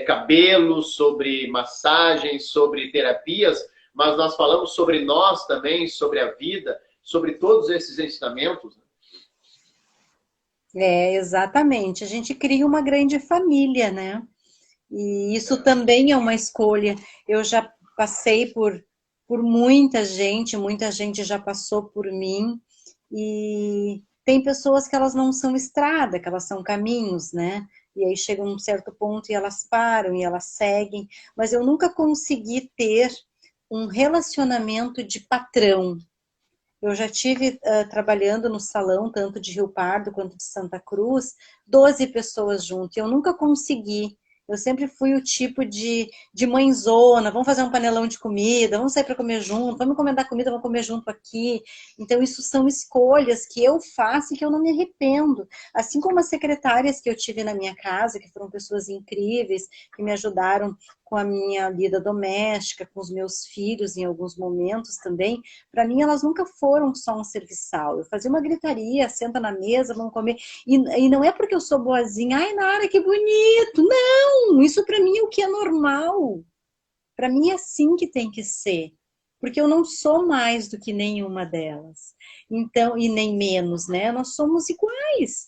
A: cabelo, sobre massagens, sobre terapias, mas nós falamos sobre nós também, sobre a vida, sobre todos esses ensinamentos.
B: Exatamente. A gente cria uma grande família, né? E isso também é uma escolha. Eu já passei por muita gente já passou por mim, e tem pessoas que elas não são estrada, que elas são caminhos, né? E aí chega um certo ponto e elas param e elas seguem, mas eu nunca consegui ter um relacionamento de patrão. Eu já tive trabalhando no salão, tanto de Rio Pardo quanto de Santa Cruz, 12 pessoas junto. Eu nunca consegui. Eu sempre fui o tipo de mãezona, vamos fazer um panelão de comida, vamos sair para comer junto, vamos encomendar comida, vamos comer junto aqui. Então, isso são escolhas que eu faço e que eu não me arrependo. Assim como as secretárias que eu tive na minha casa, que foram pessoas incríveis, que me ajudaram com a minha vida doméstica, com os meus filhos em alguns momentos também, para mim elas nunca foram só um serviçal. Eu fazia uma gritaria, senta na mesa, vamos comer, e não é porque eu sou boazinha, ai Nara, que bonito, não, isso para mim é o que é normal, para mim é assim que tem que ser, porque eu não sou mais do que nenhuma delas, então, e nem menos, né, nós somos iguais.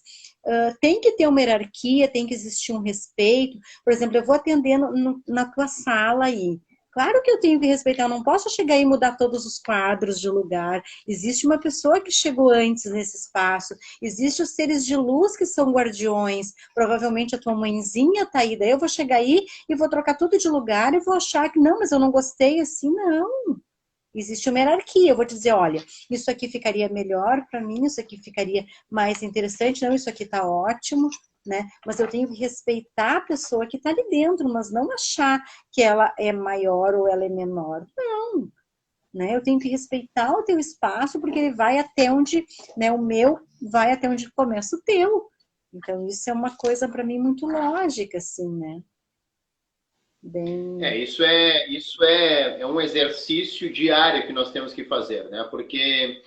B: Tem que ter uma hierarquia, tem que existir um respeito. Por exemplo, eu vou atendendo na tua sala aí. Claro que eu tenho que respeitar, eu não posso chegar e mudar todos os quadros de lugar. Existe uma pessoa que chegou antes nesse espaço. Existem os seres de luz que são guardiões. Provavelmente a tua mãezinha tá aí. Daí eu vou chegar aí e vou trocar tudo de lugar e vou achar que não, mas eu não gostei assim, não. Existe uma hierarquia. Eu vou dizer, olha, isso aqui ficaria melhor para mim, isso aqui ficaria mais interessante, não, isso aqui está ótimo, né? Mas eu tenho que respeitar a pessoa que está ali dentro, mas não achar que ela é maior ou ela é menor. Não, né? Eu tenho que respeitar o teu espaço, porque ele vai até onde, né, o meu vai até onde começa o teu. Então, isso é uma coisa para mim muito lógica, assim, né? Bem...
A: Isso é um exercício diário que nós temos que fazer, né? Porque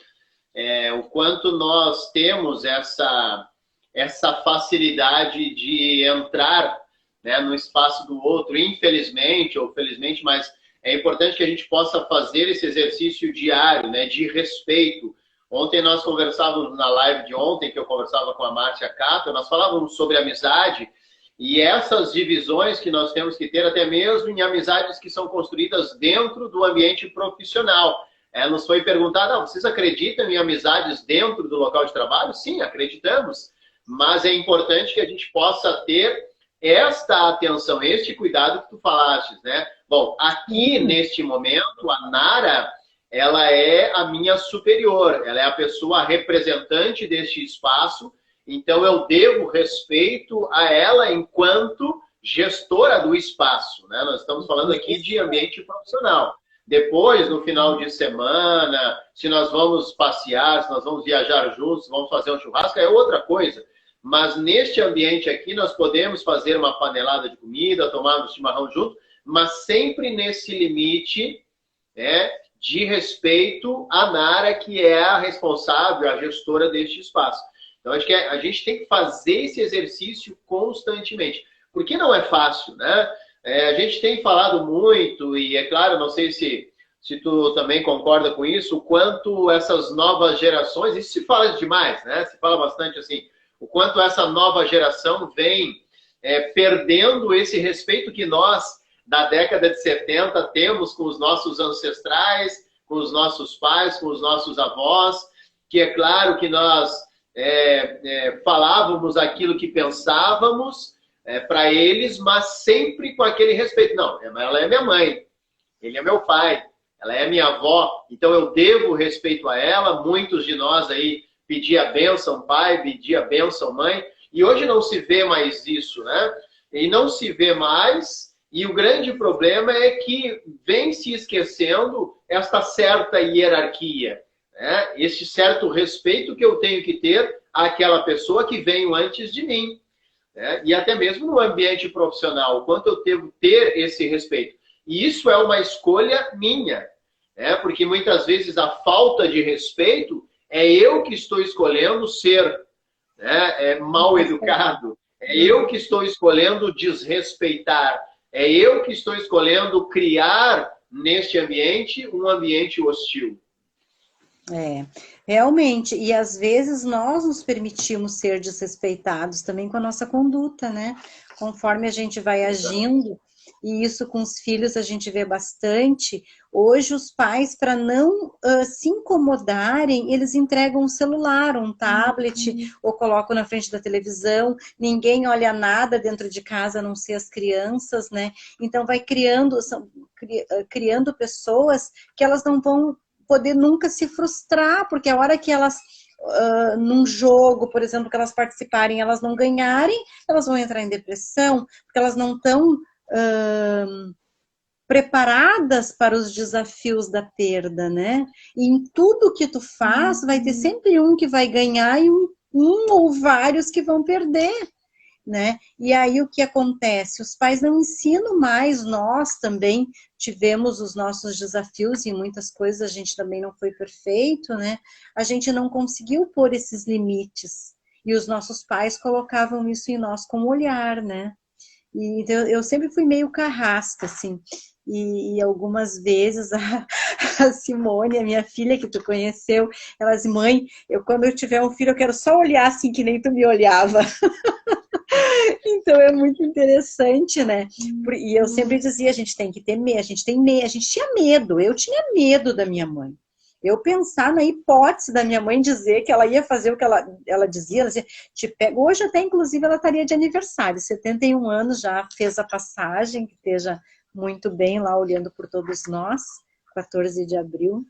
A: o quanto nós temos essa facilidade de entrar, né, no espaço do outro, infelizmente ou felizmente, mas é importante que a gente possa fazer esse exercício diário, né, de respeito. Ontem nós conversávamos na live de ontem, que eu conversava com a Márcia Cato, nós falávamos sobre amizade e essas divisões que nós temos que ter, até mesmo em amizades que são construídas dentro do ambiente profissional. Nos foi perguntado, vocês acreditam em amizades dentro do local de trabalho? Sim, acreditamos. Mas é importante que a gente possa ter esta atenção, este cuidado que tu falaste, né? Bom, aqui neste momento, a Nara, ela é a minha superior, ela é a pessoa representante deste espaço, então eu devo respeito a ela enquanto gestora do espaço, né? Nós estamos falando aqui de ambiente profissional. Depois, no final de semana, se nós vamos passear, se nós vamos viajar juntos, vamos fazer um churrasco, é outra coisa. Mas neste ambiente aqui, nós podemos fazer uma panelada de comida, tomar um chimarrão junto, mas sempre nesse limite, né, de respeito à Nara, que é a responsável, a gestora deste espaço. Então, acho que a gente tem que fazer esse exercício constantemente. Porque não é fácil, né? A gente tem falado muito, e é claro, não sei se tu também concorda com isso, o quanto essas novas gerações, isso se fala demais, né? Se fala bastante assim, o quanto essa nova geração vem perdendo esse respeito que nós, da década de 70, temos com os nossos ancestrais, com os nossos pais, com os nossos avós, que é claro que nós falávamos aquilo que pensávamos, para eles, mas sempre com aquele respeito. Não, ela é minha mãe, ele é meu pai, ela é minha avó, então eu devo respeito a ela. Muitos de nós aí pedia bênção pai, pedia bênção mãe, e hoje não se vê mais isso, né? E não se vê mais, e o grande problema é que vem se esquecendo esta certa hierarquia, né? Este certo respeito que eu tenho que ter àquela pessoa que veio antes de mim. E até mesmo no ambiente profissional, o quanto eu devo ter esse respeito. E isso é uma escolha minha, porque muitas vezes a falta de respeito é eu que estou escolhendo ser mal educado, é eu que estou escolhendo desrespeitar, é eu que estou escolhendo criar neste ambiente um ambiente hostil.
B: Realmente, e às vezes nós nos permitimos ser desrespeitados também com a nossa conduta, né? Conforme a gente vai agindo, e isso com os filhos a gente vê bastante. Hoje os pais, para não se incomodarem, eles entregam um celular, um tablet, ou colocam na frente da televisão, ninguém olha nada dentro de casa, a não ser as crianças, né? Então vai criando pessoas que elas não vão poder nunca se frustrar, porque a hora que elas, num jogo, por exemplo, que elas participarem, elas não ganharem, elas vão entrar em depressão, porque elas não estão preparadas para os desafios da perda, né? E em tudo que tu faz, vai ter sempre um que vai ganhar e um ou vários que vão perder, né? E aí o que acontece? Os pais não ensinam mais, nós também tivemos os nossos desafios e muitas coisas a gente também não foi perfeito, né? A gente não conseguiu pôr esses limites e os nossos pais colocavam isso em nós com o olhar, né? E então, eu sempre fui meio carrasca, assim, e algumas vezes a Simone, a minha filha que tu conheceu, ela disse, mãe, quando eu tiver um filho eu quero só olhar assim que nem tu me olhava. Então é muito interessante, né? E eu sempre dizia, a gente tem que ter medo, a gente tinha medo, eu tinha medo da minha mãe. Eu pensar na hipótese da minha mãe dizer que ela ia fazer o que ela dizia, ela dizia, te pego. Hoje até, inclusive, ela estaria de aniversário, 71 anos, já fez a passagem, que esteja muito bem lá, olhando por todos nós, 14 de abril.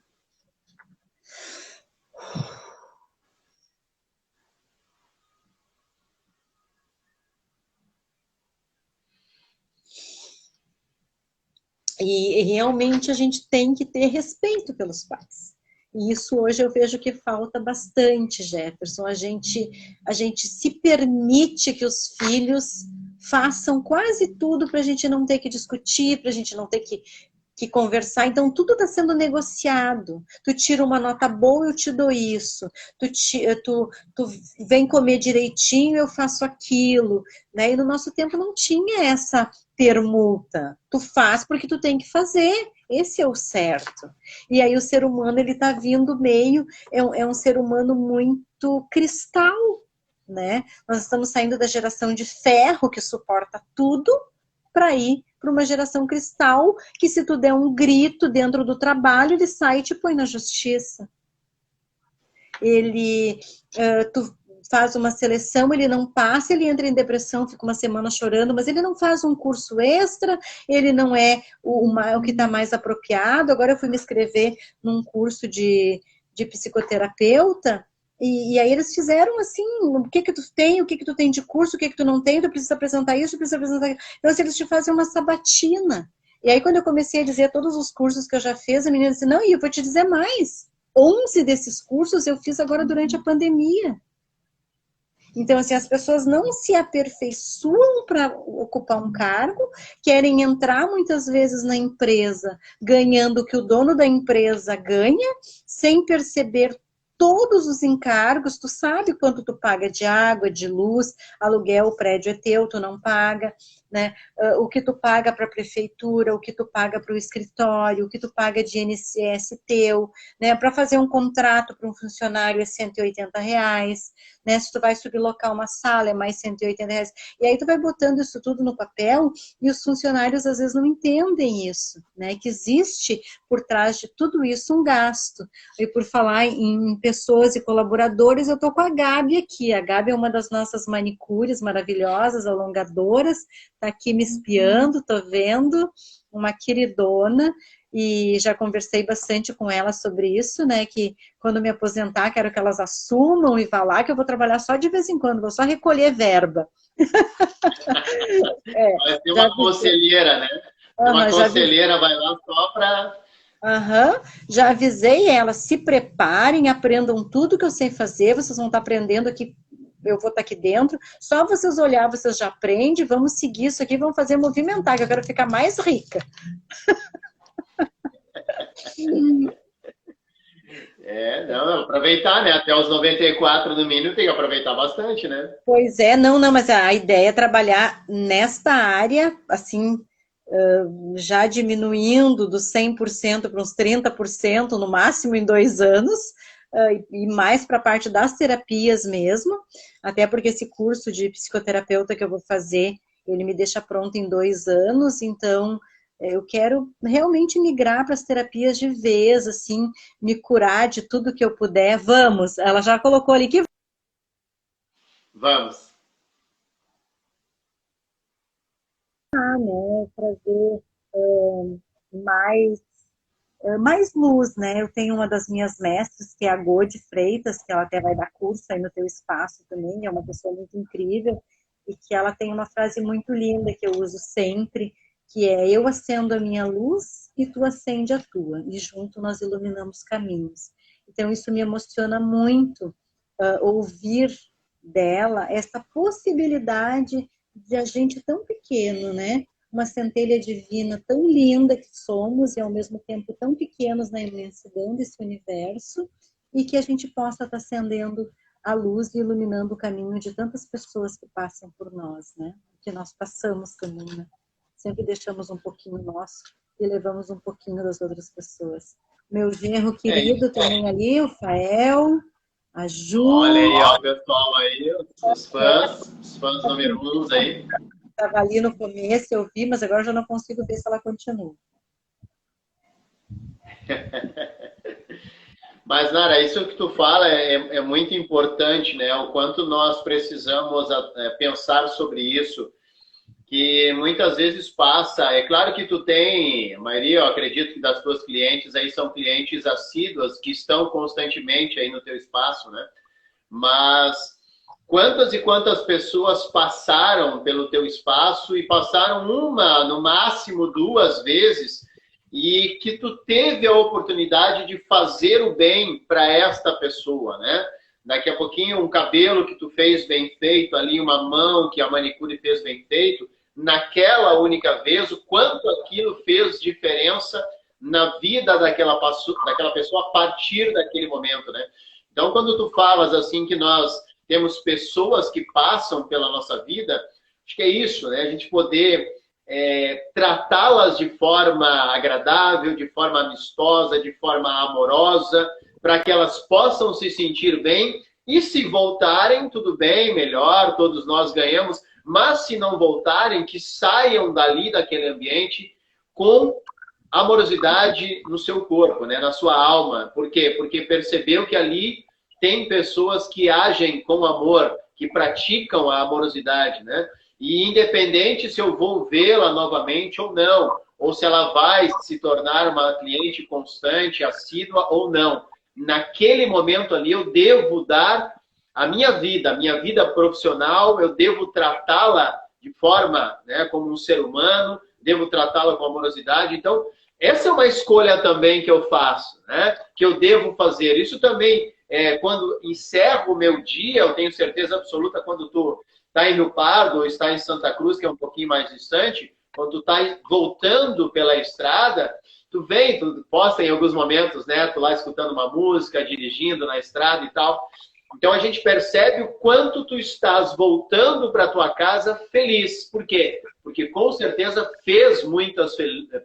B: E realmente a gente tem que ter respeito pelos pais. E isso hoje eu vejo que falta bastante, Jefferson. A gente se permite que os filhos façam quase tudo para a gente não ter que discutir, para a gente não ter que conversar. Então, tudo está sendo negociado. Tu tira uma nota boa, eu te dou isso. Tu vem comer direitinho, eu faço aquilo. Né? E no nosso tempo não tinha essa permuta. Tu faz porque tu tem que fazer. Esse é o certo. E aí o ser humano, ele está vindo meio... É um ser humano muito cristal. Né? Nós estamos saindo da geração de ferro, que suporta tudo, para ir para uma geração cristal, que se tu der um grito dentro do trabalho, ele sai e te põe na justiça. Tu faz uma seleção, ele não passa, ele entra em depressão, fica uma semana chorando, mas ele não faz um curso extra, ele não é o que está mais apropriado. Agora eu fui me inscrever num curso de psicoterapeuta, e aí eles fizeram assim, o que tu tem, o que tu tem de curso, o que tu não tem, tu precisa apresentar isso, tu precisa apresentar aquilo. Então, assim, eles te fazem uma sabatina. E aí, quando eu comecei a dizer todos os cursos que eu já fiz, a menina disse, não, e eu vou te dizer mais. 11 desses cursos eu fiz agora durante a pandemia. Então, assim, as pessoas não se aperfeiçoam para ocupar um cargo, querem entrar muitas vezes na empresa, ganhando o que o dono da empresa ganha, sem perceber todos os encargos. Tu sabe quanto tu paga de água, de luz, aluguel, o prédio é teu, tu não paga, né? O que tu paga para a prefeitura, o que tu paga para o escritório, o que tu paga de INSS teu, né? Para fazer um contrato para um funcionário é R$180, né? Se tu vai sublocar uma sala é mais R$180. E aí tu vai botando isso tudo no papel e os funcionários às vezes não entendem isso, né? Que existe por trás de tudo isso um gasto. E por falar em pessoas e colaboradores, eu tô com a Gabi aqui. A Gabi é uma das nossas manicures maravilhosas, alongadoras, tá aqui me espiando, tô vendo, uma queridona, e já conversei bastante com ela sobre isso, né, que quando me aposentar, quero que elas assumam e vá lá, que eu vou trabalhar só de vez em quando, vou só recolher verba.
A: Vai ter uma conselheira, né? Uma conselheira vai lá só para...
B: Já avisei elas, se preparem, aprendam tudo que eu sei fazer, vocês vão estar aprendendo aqui, eu vou estar aqui dentro, só vocês olhar, vocês já aprendem, vamos seguir isso aqui, vamos fazer movimentar, que eu quero ficar mais rica.
A: Não, aproveitar, né? Até os 94 no mínimo tem que aproveitar bastante, né?
B: Pois é, não, mas a ideia é trabalhar nesta área, assim, já diminuindo dos 100% para uns 30% no máximo em 2 anos, e mais para a parte das terapias mesmo, até porque esse curso de psicoterapeuta que eu vou fazer, ele me deixa pronto em 2 anos, então eu quero realmente migrar para as terapias de vez, assim, me curar de tudo que eu puder. Vamos, ela já colocou ali que...
A: Vamos.
B: Né, trazer mais luz, né? Eu tenho uma das minhas mestres, que é a Gode Freitas, que ela até vai dar curso aí no teu espaço também, é uma pessoa muito incrível, e que ela tem uma frase muito linda que eu uso sempre, que é: eu acendo a minha luz e tu acende a tua, e junto nós iluminamos caminhos. Então isso me emociona muito, ouvir dela essa possibilidade de a gente tão pequeno, né? Uma centelha divina tão linda que somos e ao mesmo tempo tão pequenos na imensidão desse universo, e que a gente possa estar acendendo a luz e iluminando o caminho de tantas pessoas que passam por nós, né? Que nós passamos também, né? Sempre deixamos um pouquinho nosso e levamos um pouquinho das outras pessoas. Meu genro querido também ali, o Fael, a Ju.
A: Olha aí, ó, o pessoal aí, os fãs número 1 aí.
B: Estava ali no começo, eu vi, mas agora já não consigo ver se ela continua.
A: Mas, Nara, isso que tu fala é muito importante, né? O quanto nós precisamos pensar sobre isso, que muitas vezes passa. É claro que tu tem, a maioria, eu acredito que das tuas clientes aí são clientes assíduas, que estão constantemente aí no teu espaço, né? Mas quantas e quantas pessoas passaram pelo teu espaço e passaram uma, no máximo 2 vezes, e que tu teve a oportunidade de fazer o bem para esta pessoa, né? daqui a pouquinho um cabelo que tu fez bem feito ali, uma mão que a manicure fez bem feito, naquela única vez, o quanto aquilo fez diferença na vida daquela pessoa a partir daquele momento, né? Então, quando tu falas assim que nós temos pessoas que passam pela nossa vida, acho que é isso, né? A gente poder tratá-las de forma agradável, de forma amistosa, de forma amorosa, para que elas possam se sentir bem e se voltarem, tudo bem, melhor, todos nós ganhamos, mas se não voltarem, que saiam dali, daquele ambiente, com amorosidade no seu corpo, né? Na sua alma. Por quê? Porque percebeu que ali tem pessoas que agem com amor, que praticam a amorosidade, né? E independente se eu vou vê-la novamente ou não, ou se ela vai se tornar uma cliente constante, assídua ou não, naquele momento ali eu devo dar a minha vida profissional, eu devo tratá-la de forma, né, como um ser humano, devo tratá-la com amorosidade. Então, essa é uma escolha também que eu faço, né, que eu devo fazer. Isso também, quando encerro o meu dia, eu tenho certeza absoluta, quando tu está em Rio Pardo ou está em Santa Cruz, que é um pouquinho mais distante, quando tu está voltando pela estrada, tu posta em alguns momentos, né? Tu lá escutando uma música, dirigindo na estrada e tal. Então a gente percebe o quanto tu estás voltando para tua casa feliz. Por quê? Porque com certeza fez muitas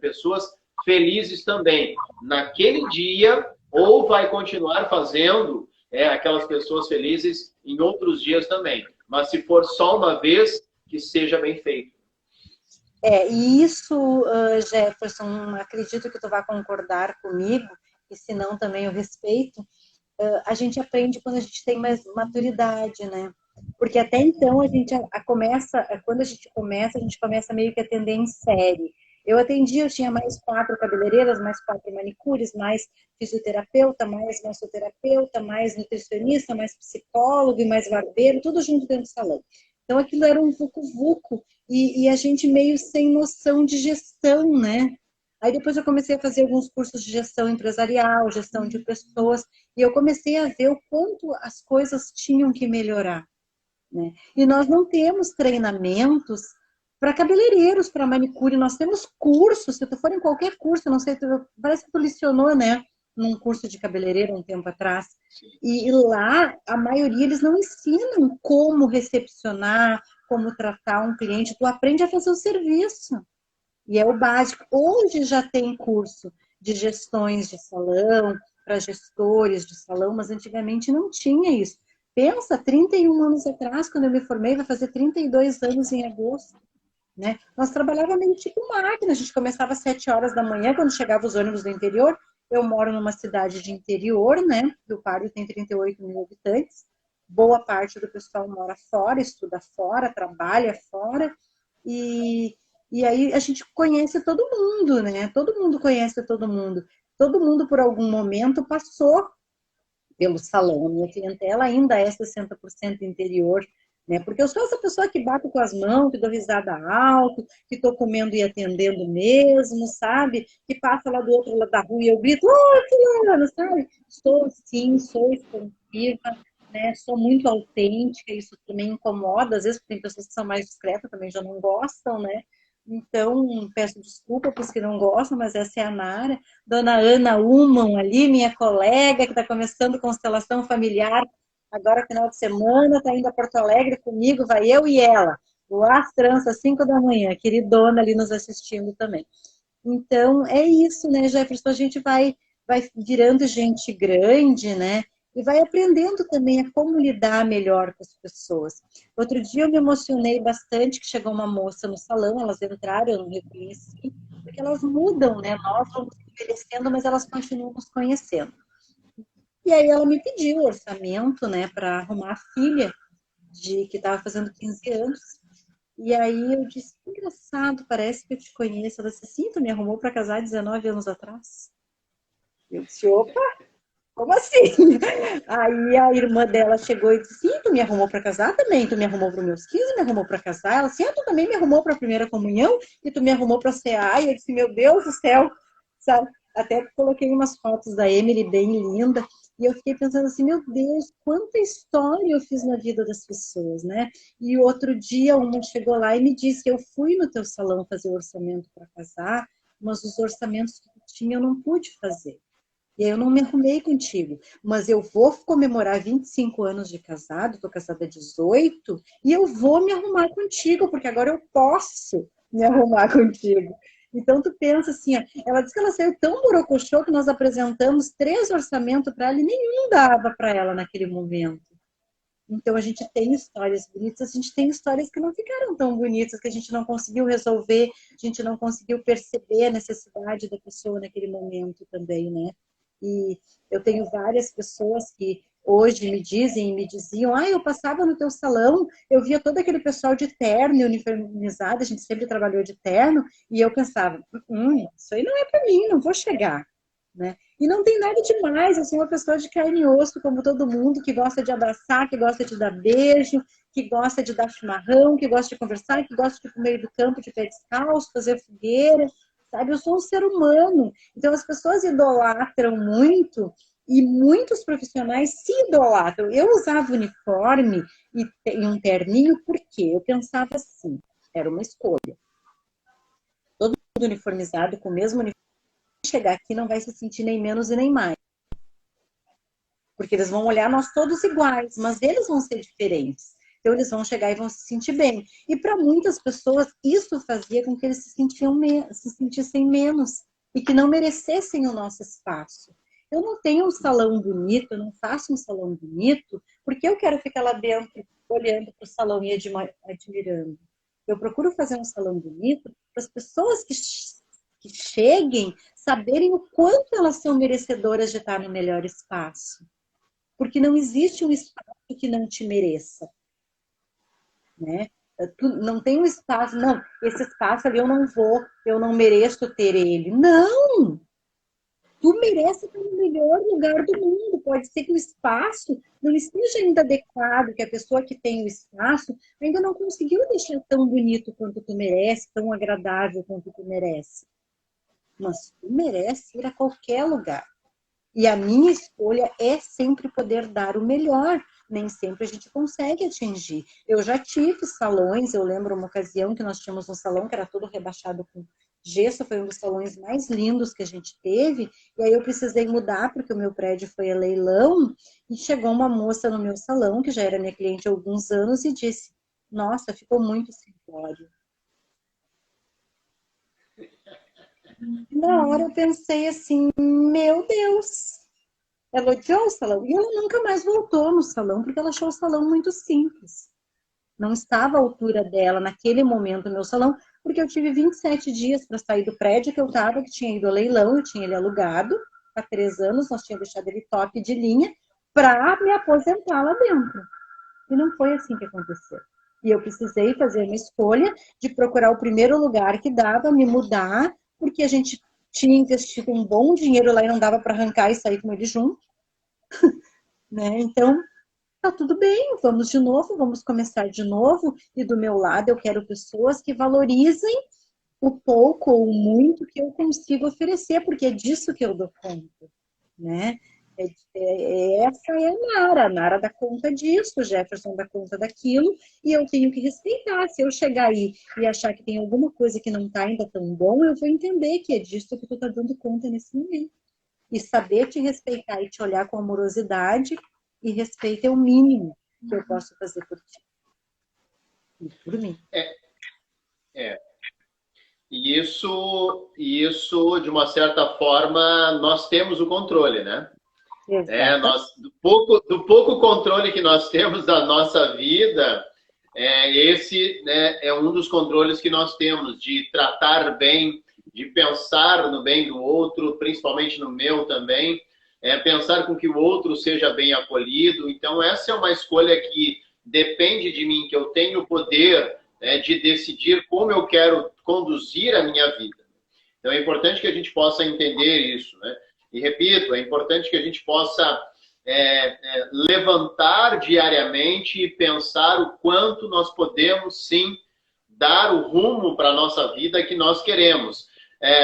A: pessoas felizes também naquele dia, ou vai continuar fazendo aquelas pessoas felizes em outros dias também. Mas se for só uma vez, que seja bem feito.
B: E isso, Jefferson, acredito que tu vai concordar comigo, e se não também eu respeito, a gente aprende quando a gente tem mais maturidade, né? Porque até então a gente quando a gente começa meio que a atender em série. Eu tinha mais 4 cabeleireiras, mais 4 manicures, mais fisioterapeuta, mais massoterapeuta, mais nutricionista, mais psicólogo e mais barbeiro, tudo junto dentro do salão. Então aquilo era um vucu-vucu e a gente meio sem noção de gestão, né? Aí depois eu comecei a fazer alguns cursos de gestão empresarial, gestão de pessoas, e eu comecei a ver o quanto as coisas tinham que melhorar, né? E nós não temos treinamentos para cabeleireiros, para manicure, nós temos cursos, se tu for em qualquer curso, não sei, parece que tu licionou, né? Num curso de cabeleireiro um tempo atrás. E lá, a maioria, eles não ensinam como recepcionar, como tratar um cliente, tu aprende a fazer o serviço. E é o básico. Hoje já tem curso de gestões de salão, para gestores de salão, mas antigamente não tinha isso. Pensa, 31 anos atrás, quando eu me formei, vai fazer 32 anos em agosto. Né? Nós trabalhávamos meio tipo máquina, a gente começava às 7 horas da manhã, quando chegavam os ônibus do interior. Eu moro numa cidade de interior, né? Rio Pardo tem 38 mil habitantes. Boa parte do pessoal mora fora, estuda fora, trabalha fora. E aí a gente conhece todo mundo, né? Todo mundo conhece todo mundo. Todo mundo, por algum momento, passou pelo salão. A minha clientela ainda é 60% interior, né? Porque eu sou essa pessoa que bate com as mãos, que dou risada alto, que estou comendo e atendendo mesmo, sabe? Que passa lá do outro lado da rua e eu grito, fulano, sabe? Sou sim, sou expansiva, né? Sou muito autêntica, isso também incomoda, às vezes porque tem pessoas que são mais discretas, também já não gostam, né? Então, peço desculpa para os que não gostam, mas essa é a Nara. Dona Ana Uman ali, minha colega, que está começando constelação familiar. Agora, final de semana, está indo a Porto Alegre comigo, vai eu e ela. O As Tranças, 5 da manhã. Queridona ali nos assistindo também. Então, é isso, né, Jefferson? A gente vai virando gente grande, né? E vai aprendendo também a como lidar melhor com as pessoas. Outro dia eu me emocionei bastante que chegou uma moça no salão, elas entraram, eu não reconheci, porque elas mudam, né? Nós vamos envelhecendo, mas elas continuam nos conhecendo. E aí ela me pediu orçamento, né, para arrumar a filha, que estava fazendo 15 anos. E aí eu disse, engraçado, parece que eu te conheço. Ela disse, sim, tu me arrumou para casar 19 anos atrás. Eu disse, opa! Como assim? Aí a irmã dela chegou e disse, sim, tu me arrumou para casar também, tu me arrumou para os meus 15, me arrumou para casar. Ela disse, tu também me arrumou para a primeira comunhão e tu me arrumou para CA. E eu disse, meu Deus do céu, sabe? Até coloquei umas fotos da Emily bem linda. E eu fiquei pensando assim, meu Deus, quanta história eu fiz na vida das pessoas, né? E outro dia uma chegou lá e me disse, eu fui no teu salão fazer o orçamento para casar, mas os orçamentos que tu tinha eu não pude fazer. E aí eu não me arrumei contigo. Mas eu vou comemorar 25 anos de casado, estou casada há 18, e eu vou me arrumar contigo, porque agora eu posso me arrumar contigo. Então tu pensa assim, ó, ela disse que ela saiu tão borocochô que nós apresentamos 3 orçamentos para ela e nenhum dava para ela naquele momento. Então a gente tem histórias bonitas, a gente tem histórias que não ficaram tão bonitas, que a gente não conseguiu resolver, a gente não conseguiu perceber a necessidade da pessoa naquele momento também, né? E eu tenho várias pessoas que hoje me dizem, me diziam, ah, eu passava no teu salão, eu via todo aquele pessoal de terno e uniformizado, a gente sempre trabalhou de terno, e eu pensava, isso aí não é para mim, não vou chegar, né? E não tem nada demais, eu sou uma pessoa de carne e osso, como todo mundo, que gosta de abraçar, que gosta de dar beijo, que gosta de dar chimarrão, que gosta de conversar, que gosta de ir pro meio do campo de pé descalço, fazer fogueira, sabe? Eu sou um ser humano. Então as pessoas idolatram muito e muitos profissionais se idolatram. Eu usava uniforme e um terninho porque eu pensava assim, era uma escolha. Todo mundo uniformizado com o mesmo uniforme, chegar aqui não vai se sentir nem menos e nem mais. Porque eles vão olhar nós todos iguais, mas eles vão ser diferentes. Então eles vão chegar e vão se sentir bem. E para muitas pessoas isso fazia com que eles se sentissem menos e que não merecessem o nosso espaço. Eu não tenho um salão bonito, eu não faço um salão bonito porque eu quero ficar lá dentro olhando para o salão e admirando. Eu procuro fazer um salão bonito para as pessoas que cheguem saberem o quanto elas são merecedoras de estar no melhor espaço. Porque não existe um espaço que não te mereça. Né? Tu não tem um espaço, não, esse espaço ali eu não vou, eu não mereço ter ele. Não! Tu merece estar no melhor lugar do mundo. Pode ser que o espaço não esteja ainda adequado, que a pessoa que tem o espaço ainda não conseguiu deixar tão bonito quanto tu merece, tão agradável quanto tu merece. Mas tu merece ir a qualquer lugar. E a minha escolha é sempre poder dar o melhor. Nem sempre a gente consegue atingir. Eu já tive salões, eu lembro uma ocasião que nós tínhamos um salão que era todo rebaixado com gesso, foi um dos salões mais lindos que a gente teve, e aí eu precisei mudar porque o meu prédio foi a leilão, e chegou uma moça no meu salão, que já era minha cliente há alguns anos, e disse, nossa, ficou muito simplório. Na hora eu pensei assim, meu Deus, ela odiou o salão. E ela nunca mais voltou no salão, porque ela achou o salão muito simples. Não estava à altura dela, naquele momento, no meu salão, porque eu tive 27 dias para sair do prédio que eu estava, que tinha ido ao leilão, eu tinha ele alugado há 3 anos, nós tínhamos deixado ele top de linha, para me aposentar lá dentro. E não foi assim que aconteceu. E eu precisei fazer uma escolha de procurar o primeiro lugar que dava, me mudar, porque a gente tinha investido um bom dinheiro lá e não dava para arrancar e sair com ele junto. Né? Então, tá tudo bem, vamos de novo, vamos começar de novo. E do meu lado, eu quero pessoas que valorizem o pouco ou o muito que eu consigo oferecer, porque é disso que eu dou conta. Né? Essa é a Nara dá conta disso, o Jefferson dá conta daquilo, e eu tenho que respeitar. Se eu chegar aí e achar que tem alguma coisa que não está ainda tão bom, eu vou entender que é disso que tu está dando conta nesse momento. E saber te respeitar e te olhar com amorosidade e respeito é o mínimo que eu posso fazer por ti. E por mim.
A: E isso, de uma certa forma, nós temos o controle, né? Do pouco controle que nós temos da nossa vida, esse, né, é um dos controles que nós temos, de tratar bem, de pensar no bem do outro, principalmente no meu também, pensar com que o outro seja bem acolhido. Então, essa é uma escolha que depende de mim, que eu tenho o poder, de decidir como eu quero conduzir a minha vida. Então, é importante que a gente possa entender isso, né? E repito, é importante que a gente possa levantar diariamente e pensar o quanto nós podemos, sim, dar o rumo para a nossa vida que nós queremos.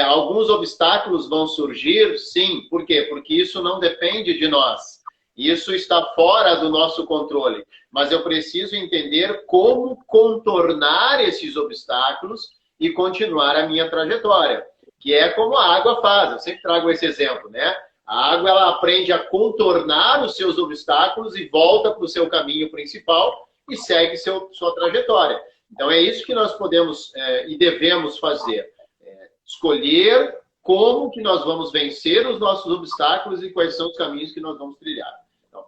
A: Alguns obstáculos vão surgir, sim. Por quê? Porque isso não depende de nós. Isso está fora do nosso controle, mas eu preciso entender como contornar esses obstáculos e continuar a minha trajetória, que é como a água faz. Eu sempre trago esse exemplo, né? A água, ela aprende a contornar os seus obstáculos e volta para o seu caminho principal e segue sua trajetória. Então, é isso que nós podemos e devemos fazer. Escolher como que nós vamos vencer os nossos obstáculos e quais são os caminhos que nós vamos trilhar. Então,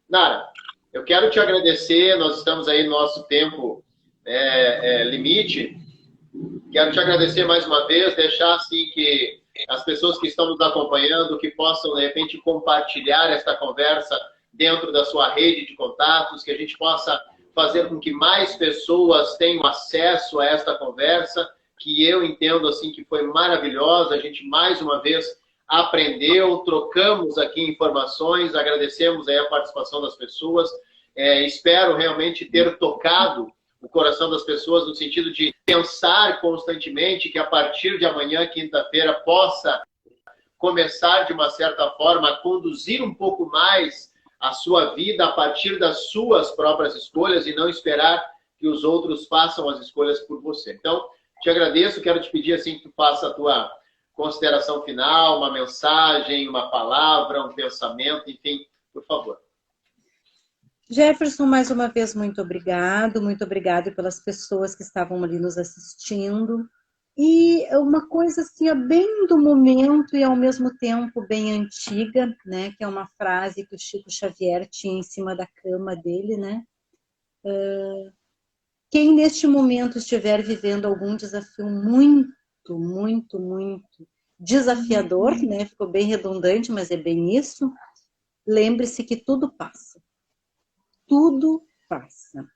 A: Nara, eu quero te agradecer, nós estamos aí no nosso tempo limite. Quero te agradecer mais uma vez, deixar assim que as pessoas que estão nos acompanhando, que possam, de repente, compartilhar esta conversa dentro da sua rede de contatos, que a gente possa fazer com que mais pessoas tenham acesso a esta conversa, que eu entendo assim que foi maravilhosa. A gente, mais uma vez, aprendeu, trocamos aqui informações, agradecemos aí a participação das pessoas. Espero realmente ter tocado o coração das pessoas no sentido de pensar constantemente que a partir de amanhã, quinta-feira, possa começar de uma certa forma a conduzir um pouco mais a sua vida a partir das suas próprias escolhas e não esperar que os outros façam as escolhas por você. Então, te agradeço, quero te pedir assim que tu faça a tua consideração final, uma mensagem, uma palavra, um pensamento, enfim, por favor.
B: Jefferson, mais uma vez, muito obrigado pelas pessoas que estavam ali nos assistindo. E uma coisa assim, bem do momento e ao mesmo tempo bem antiga, né? Que é uma frase que o Chico Xavier tinha em cima da cama dele, né? Quem neste momento estiver vivendo algum desafio muito, muito, muito desafiador, né? Ficou bem redundante, mas é bem isso. Lembre-se que tudo passa. Tudo passa.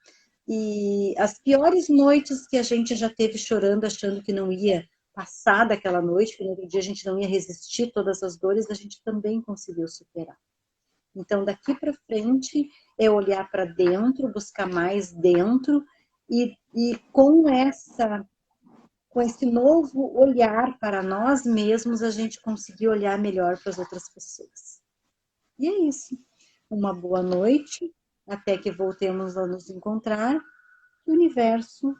B: E as piores noites que a gente já teve chorando, achando que não ia passar daquela noite, que no outro dia a gente não ia resistir todas as dores, a gente também conseguiu superar. Então, daqui para frente, é olhar para dentro, buscar mais dentro, e com esse novo olhar para nós mesmos, a gente conseguir olhar melhor para as outras pessoas. E é isso. Uma boa noite. Até que voltemos a nos encontrar, que o universo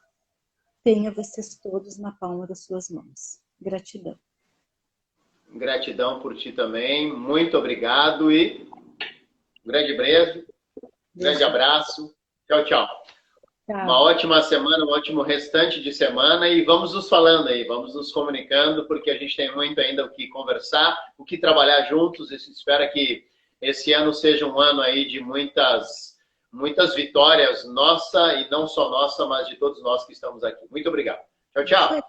B: tenha vocês todos na palma das suas mãos. Gratidão.
A: Gratidão por ti também. Muito obrigado e um grande beijo, um grande abraço. Tchau, tchau. Uma ótima semana, um ótimo restante de semana e vamos nos falando aí, vamos nos comunicando, porque a gente tem muito ainda o que conversar, o que trabalhar juntos. Espero que esse ano seja um ano aí de muitas vitórias, nossa e não só nossa, mas de todos nós que estamos aqui. Muito obrigado. Tchau, tchau.